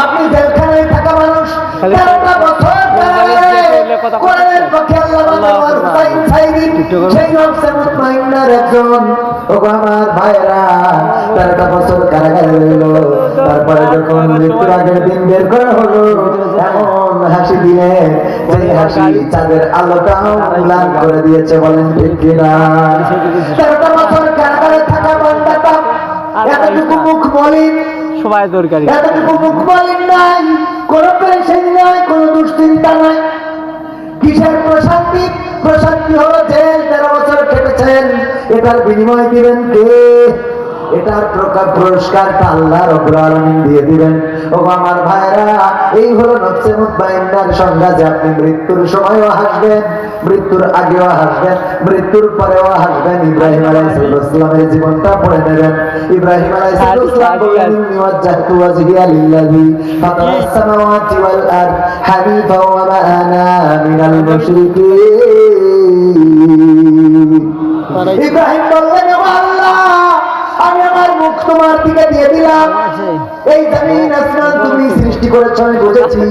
আপনি জেলখানায় থাকা মানুষ 13টা বছর কোরআনের পক্ষে আল্লাহ বানানোর হুসাইন সাইদি সেই নফসে মুতমাইন্নার একজন। ওগো আমার ভাইরা, 13টা বছর কারাগারে রইল। তারপরে যখন মৃত্যুর আগের দিন বের করা হলো, এমন হাসি দিয়ে যে হাসি চাঁদের আলোটাও ম্লান করে দিয়েছে। বলেন ঠিক কিনা? 13টা বছর কারাগারে থাকা বান্দাটা এতটুকু মুখ মলিন, সবাই দরকারি, এতটুকু মুখ মলিন নাই, কোনো পেরেশানি নাই, কোনো দুশ্চিন্তা নাই। কিসের প্রশান্তি? প্রশান্তি হলো জেল 13 বছর কেটেছেন, এটার বিনিময় দিবেন কে? এটার পুরস্কারটা আল্লাহ রাব্বুল আলামিন দিয়ে দিবেন। ও আমার ভাইরা, এই হলো নফসে মুতমাইন্নার সংজ্ঞা, যে আপনি মৃত্যুর সময়ও হাসবেন, মৃত্যুর আগেও হাসবেন, মৃত্যুর পরেও হাসবেন। ইব্রাহিম আলাইহিস সালামের জীবনটা পড়ে নেবেন। ইব্রাহিম আলাইহিস সালাম বললেন, ওয়াজ্জাহতু ওয়াজহিয়া লিল্লাযী ফাতারাস সামাওয়াতি ওয়াল আরদ হানিফা ওয়া মা আনা মিনাল মুশরিকিন। ইব্রাহিম বললেন, ও আল্লাহ, আমি আমার মুখ তোমার দিকে দিয়ে দিলাম। এই জমিন আসমান তুমি সৃষ্টি করেছ, আমি বুঝেছি।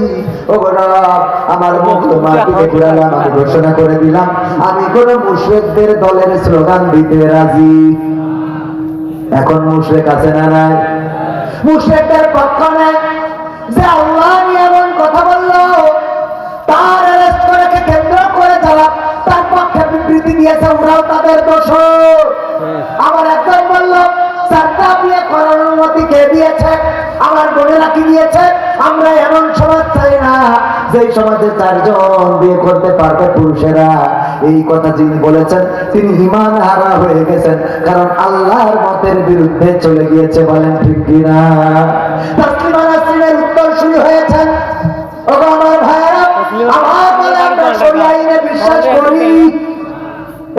ও রব, আমার মুখ তোমার দিকে ঘুরালাম, আমি ঘোষণা করে দিলাম, আমি কোন মুশরিকদের দলের স্লোগান দিতে রাজি। এখন মুশরিক আছে না নাই? মুশরিকদের পক্ষ নেয় যে আল্লাহ নিয়ে এমন কথা বললো, তার অ্যারেস্ট করাকে কেন্দ্র করে যারা তার পক্ষে বিবৃতি দিয়েছে, ওরাও তাদের দোষর। আমার একজন বলল, চারটা বিয়ে করার অনুমতি কে দিয়েছে? আমার বোনেরা কি দিয়েছে? আমরা এমন সমাজ চাই না যেই সমাজে 4 জন বিয়ে করতে পারবে পুরুষেরা। এই কথা যিনি বলেছেন তিনি ঈমান হারা হয়ে গেছেন, কারণ আল্লাহর মতের বিরুদ্ধে চলে গিয়েছে। বলেন ঠিক কিনা? তাসলিমা নাসরিনের উত্তর শুরু হয়েছেন। ও আমার ভাইরা, আমার বলে আমরা শরিয়া আইনে বিশ্বাস করি,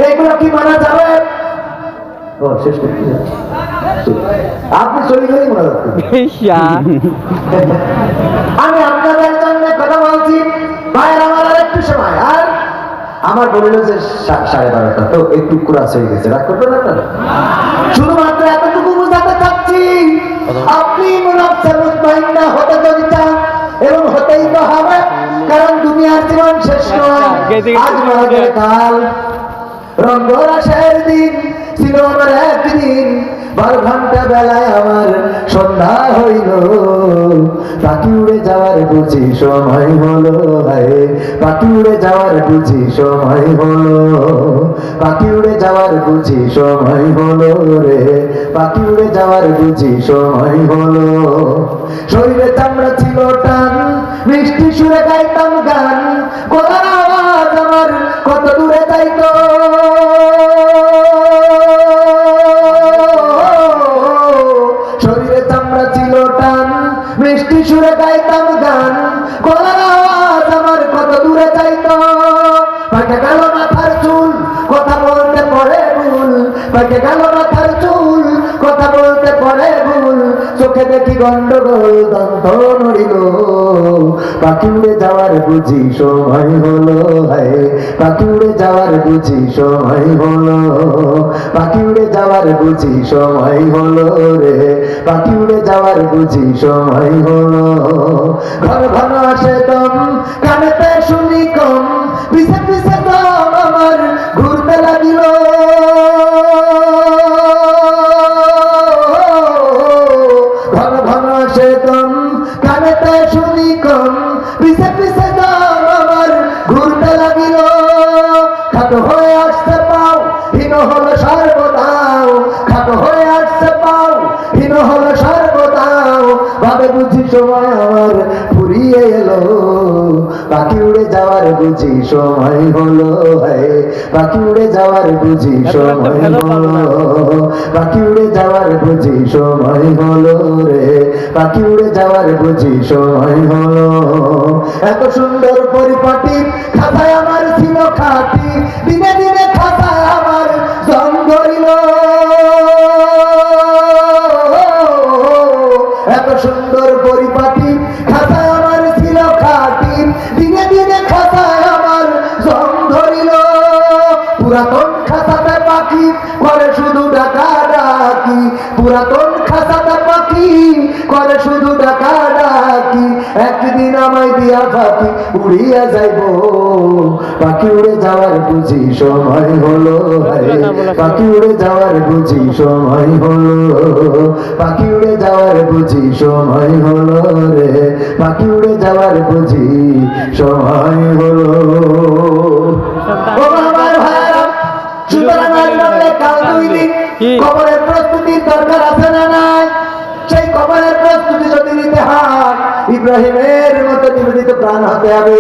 এগুলো কি মানা যাবে? শেষ করতে আপনি চলে গেলেই মনে রাখবেন। আমি আপনাদের জন্য কথা বলছি ভাইয়ের, আমার আর একটু সময়। আর আমার বলিল যে 12:30, তো একটু ক্রাস হয়ে গেছে, রাগ করবেন আপনারা? শুধুমাত্র এতটুকু বোঝাতে চাচ্ছি, আপনি নফসে মুতমাইন্না হতে যদি চান, এবং হতেই তো হবে, কারণ দুনিয়ার জীবন শেষ নয়। আজ মারা গেলে কাল, রঙ্গরাসের দিন ছিল আমার একদিন। 12 ঘন্টা বেলায় আমার সন্ধ্যা হইল, পাখি উড়ে যাওয়ার বুঝি সময় হলো। হায়, পাখি উড়ে যাওয়ার বুঝি সময় হলো, পাখি উড়ে যাওয়ার বুঝি সময় হলো রে, পাখি উড়ে যাওয়ার বুঝি সময় হলো। শরীরে চামড়া ছিল টান, মিষ্টি সুরে গাইতাম গান, গলার আওয়াজ আমার কত দূরে যাইতো। শরীরে চামড়া ছিল টান, মিষ্টি সুরে গাইতাম গান, গলার আওয়াজ আমার কত দূরে যাইতো। পাকে গেল মাথার চুল, কথা বলতে পড়ে ভুল, পাকে গেল মাথার চুল, কথা বলতে পড়ে ভুল। চোখে দেখি গন্ডগোল, দন্ত নড়িল, পাখি উড়ে যাওয়ার বুঝি সময় হলো। হায়, পাখি উড়ে যাওয়ার বুঝি সময় হলো, পাখি উড়ে যাওয়ার বুঝি সময় হলো রে, পাখি উড়ে যাওয়ার বুঝি সময় হলো। ঘন ঘন আসে দম, কানেতে শুনি কম, পিছে পিছে দম আমার ঘুরতে লাগিল। ঘন ঘন আসে দম, কানেতে শুনি কম, পিছে পিছে দম আমার ঘুরতে লাগিল। খাটো হয়ে আসতে পাও, হীন হলো সর্বদাও, খাটো হয়ে আসতে পাও, হীন হলো সর্বদাও। ভাবে বুঝি সময় আমার ফুরিয়ে এলো, পাখি উড়ে যাওয়ার বুঝি বুঝি সময় হলো, পাখি উড়ে যাওয়ার বুঝি সময় হলো, পাখি উড়ে যাওয়ার বুঝি সময় হলো রে, পাখি উড়ে যাওয়ার বুঝি সময় হলো। এত সুন্দর পরিপাটি খাতায় আমার ছিল খাটি, দিনে দিনে খাতায় আমার জং ধরিল। এত সুন্দর পরিপাটি খাতায় আমার ছিল খাটি, দিনে দিনে খাতায় আমার জং ধরিল। পুরাতন খাতাতে পাখি করে শুধু ডাকা ডাকি, পুরাতন খাতাতে পাখি করে শুধু ডাকা ডাকি। একদিন আমায় দিয়া পাখি উড়িয়া যাইব, পাখি উড়ে যাওয়ার বুঝি সময় হলো, পাখি উড়ে যাওয়ার বুঝি সময় হলো, পাখি উড়ে যাওয়ার বুঝি সময় হলো রে, পাখি উড়ে যাওয়ার বুঝি সময় হলো। ও আমার ভাইরা, সুতরাং কাল 2 দিন কবরের প্রস্তুতির দরকার আছে না নাই? সেই কবরের প্রস্তুতি যদি নিতে হয়, ইব্রাহিমের মতো নিবেদিত প্রাণ হতে হবে,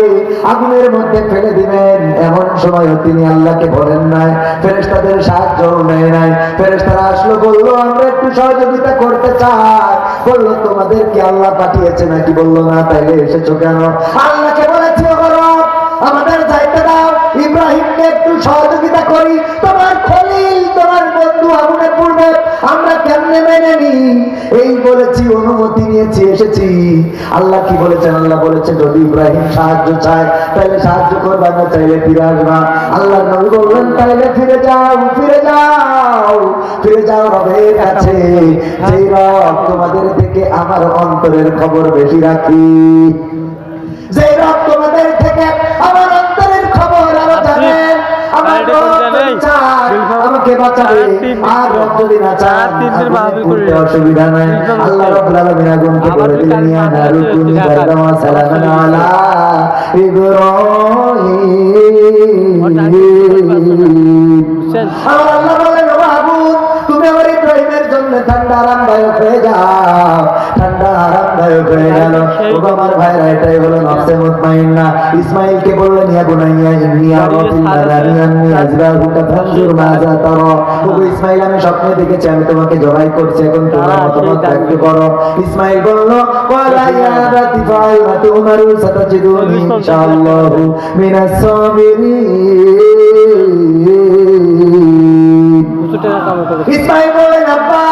আগুনের মধ্যে ফেলে দিবেন। এমন সময় তিনি আল্লাহকে বলেন নাই, ফেরেশতাদের সাহায্য নেয় নাই। ফেরেশতারা আসলো, বললো আমরা একটু সহযোগিতা করতে চাই। বললো তোমাদের কি আল্লাহ পাঠিয়েছে নাকি? বললো না। তাইলে এসেছো কেন? আল্লাহকে বলেছি ও রব, আমাদের যাইতে দাও, ইব্রাহিমকে একটু সহযোগিতা করি। তোমার খলিল, তোমার বন্ধু আগুনে পড়বে, আমরা কেমনে মেনে নি? এই বলেছি, অনুমতি নিয়েছি, এসেছি। আল্লাহ কি বলেছেন? আল্লাহ বলেছে যদি ইব্রাহিম সাহায্য চায় তাহলে সাহায্য করবা, না চাইলে ফিরে আসবা। আল্লাহ নবী বললেন তাইলে ফিরে যাও, ফিরে যাও, ফিরে যাও রবের কাছে, যে রব তোমাদের থেকে আমার অন্তরের খবর বেশি রাখি, যে রব তোমাদের থেকে আমার অন্তরের খবর আরো জানেন। আমার আমাকে বাঁচাবে, আর রব যদি না চান অসুবিধা নাই। আল্লাহ রাব্বুল আলামিন আগুনকে বলে দিলেন ইয়া নারু কুনি বারদাম ওয়া সালামান আলা ইব্রাহিম। আল্লাহ বলেন ও আগুন, তুমি আমার ইব্রাহিমের জন্য ঠান্ডা আরামদায়ক হয়ে যাও, ঠান্ডা আরামদায়ক হয়ে গেল। ও আমার ভাইরা, এটাই হলো নফসে মুতমাইন্না। ইসমাঈলকে বললেন ইয়া বুনাইয়া ইন্নী আরা ফিল মানামি আন্নী আযবাহুকা ফানজুর মাযা তারা। ও ইসমাঈল, আমি স্বপ্নে দেখেছি আমি তোমাকে জবাই করছি, এখন তোমার মতামত ব্যক্ত করো। ইসমাঈল বলল ওয়ালা ইয়া আবাতি ফাআল মা তুমারু সাতাজিদুনি ইনশাআল্লাহু মিনাস সাবিরিন। ইসমাঈল বললেন আব্বা,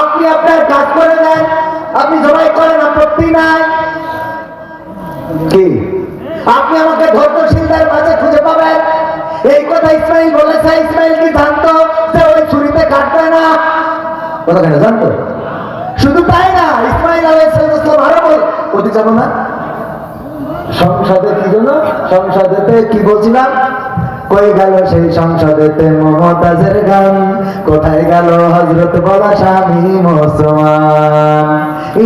আপনি আপনার কাজ করে দেন, আপনি জবাই করেন, আপত্তি নাই। কি আপনি আমাকে ধৈর্যশীলদের মাঝে খুঁজে পাবেন? এই কথা ইসমাঈল বলেছে। ইসমাঈল কি জানতো যে ওই ছুরিতে কাটবে না? কথা কেন জানতো? শুধু তাই না, ইসমাঈল আলাইহিস সালাম আরো বলে, ওদি যাবো না সংসদে, কি জন্য সংসদেতে কি বলছিলাম, কই গেল সেই সংসদেতে মমতাজের গান, কোথায় গেল হযরত বলা স্বামী মুসলমান।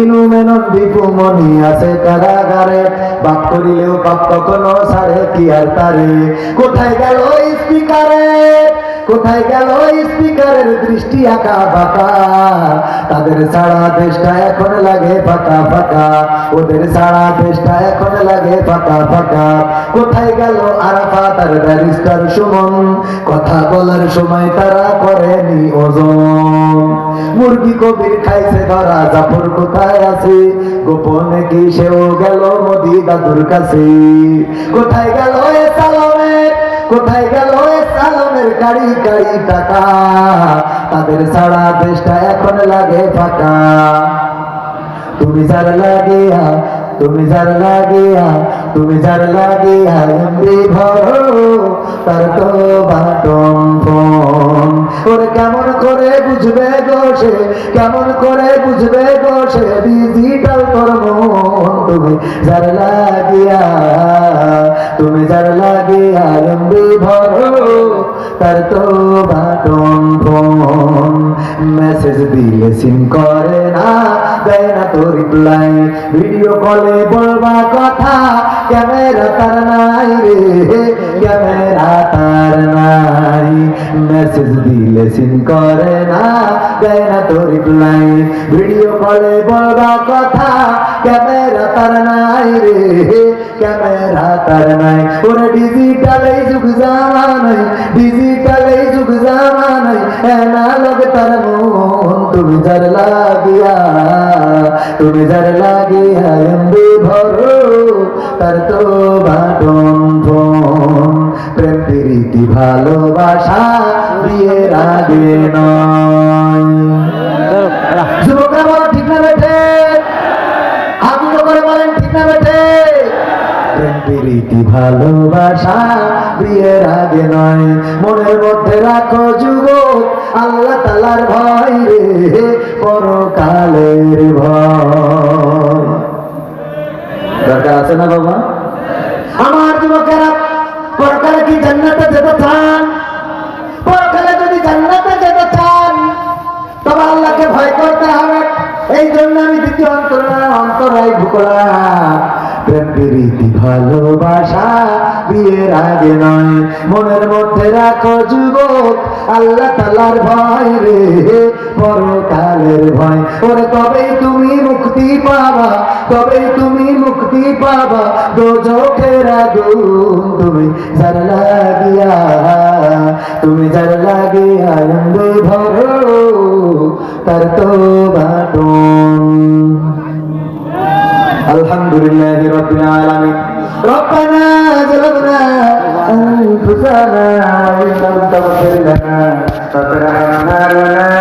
ইনু মেনন বিপুমনি আছে কারাগারে, বাপ করিলেও পাপ কখনো ছাড়ে কি আর তারে। কোথায় গেল স্পিকারে, কোথায় গেল স্পিকারের দৃষ্টি আঁকা বাঁকা, তাদের সারা দেশটা এখন লাগে ফাঁকা ফাঁকা, ওদের সারা দেশটা এখন লাগে ফাঁকা ফাঁকা। কোথায় গেল আরাফাত আর ব্যারিস্টার সুমন, কথা বলার সময় তারা করেনি ওজন। মুরগি কবির খাইছে ধরা, জাফর কোথায় আছে, গোপনে কি সেও গেল মোদি দাদুর কাছে। কোথায় গেল এ সালামের, কোথায় গেল এ সালামের গাড়ি গাড়ি টাকা, তাদের সারা দেশটা এখন লাগে ফাঁকা। তুমি যার লাগিয়া, তুমি যার লাগিয়া, তুমি যার লাগিয়া এমনি ভরো, তার তো বাটন ফোন। ওরে কেমন করে বুঝবে গো সে, কেমন করে বুঝবে গো সে ডিজিটাল তোর মন। তুমি যার লাগিয়া, তুমি যার লাগিয়া এমনি ভরো, তার তো বাটন ফোন। মেসেজ দিলে সিম করে না, দেয় না তো রিপ্লাই, ভিডিও কলে বলবা কথা, ক্যামেরা তার নাই রে, ক্যামেরা তার নাই। মেসেজ দিলে দিলে সিন করে না, দেয় না তো রিপ্লাই। ভিডিও কলে বলবা কথা, ক্যামেরা তার নাই রে, ক্যামেরা তার নাই। ওরে ডিজিটাল এই যুগ জামানাই, ডিজিটাল এই যুগ জামানাই, এনালগ তার মন। তুমি যার লাগিয়া, তুমি যার লাগিয়া এমবি ভরো, তার তো বাটন ফোন। প্রেম প্রীতি ভালোবাসা বিয়ের আগে নয়। যুবকরা বলেন ঠিক না বেঠে? আগুন করে বলেন ঠিক না বেঠে? প্রেম প্রীতি ভালোবাসা বিয়ের আগে নয়। মনের মধ্যে রাখো যুবক আল্লাহ তাআলার ভয় রে, পরকালের ভয়। দরকার আছে না বাবা? আমার যুবকেরা, পরকালে কি জান্নাতে যেতে চান? পরকালে যদি জান্নাতে যেতে চান তবে আল্লাহকে ভয় করতে হবে। এই জন্য আমি দ্বিতীয় অন্তরায় ঢুকলা। প্রেম প্রীতি ভালোবাসা বিয়ের আগে নয়। মনের মধ্যে রাখো যুবক আল্লাহ তাআলার ভয় রে, পরকালের ভয়। ওরে তবেই তুমি মুক্তি পাবা, তবেই তুমি মুক্তি পাবা দোজখের আগুন। তুমি যার লাগিয়া, তুমি যার লাগিয়া এমবি ভরো, তার তো বাটন। আলহামদুলিল্লাহি রাব্বিল আলামিন। রব্বানা যালামনা আনফুসানা ওয়া ইন লাম তাগফির লানা ওয়া তারহামনা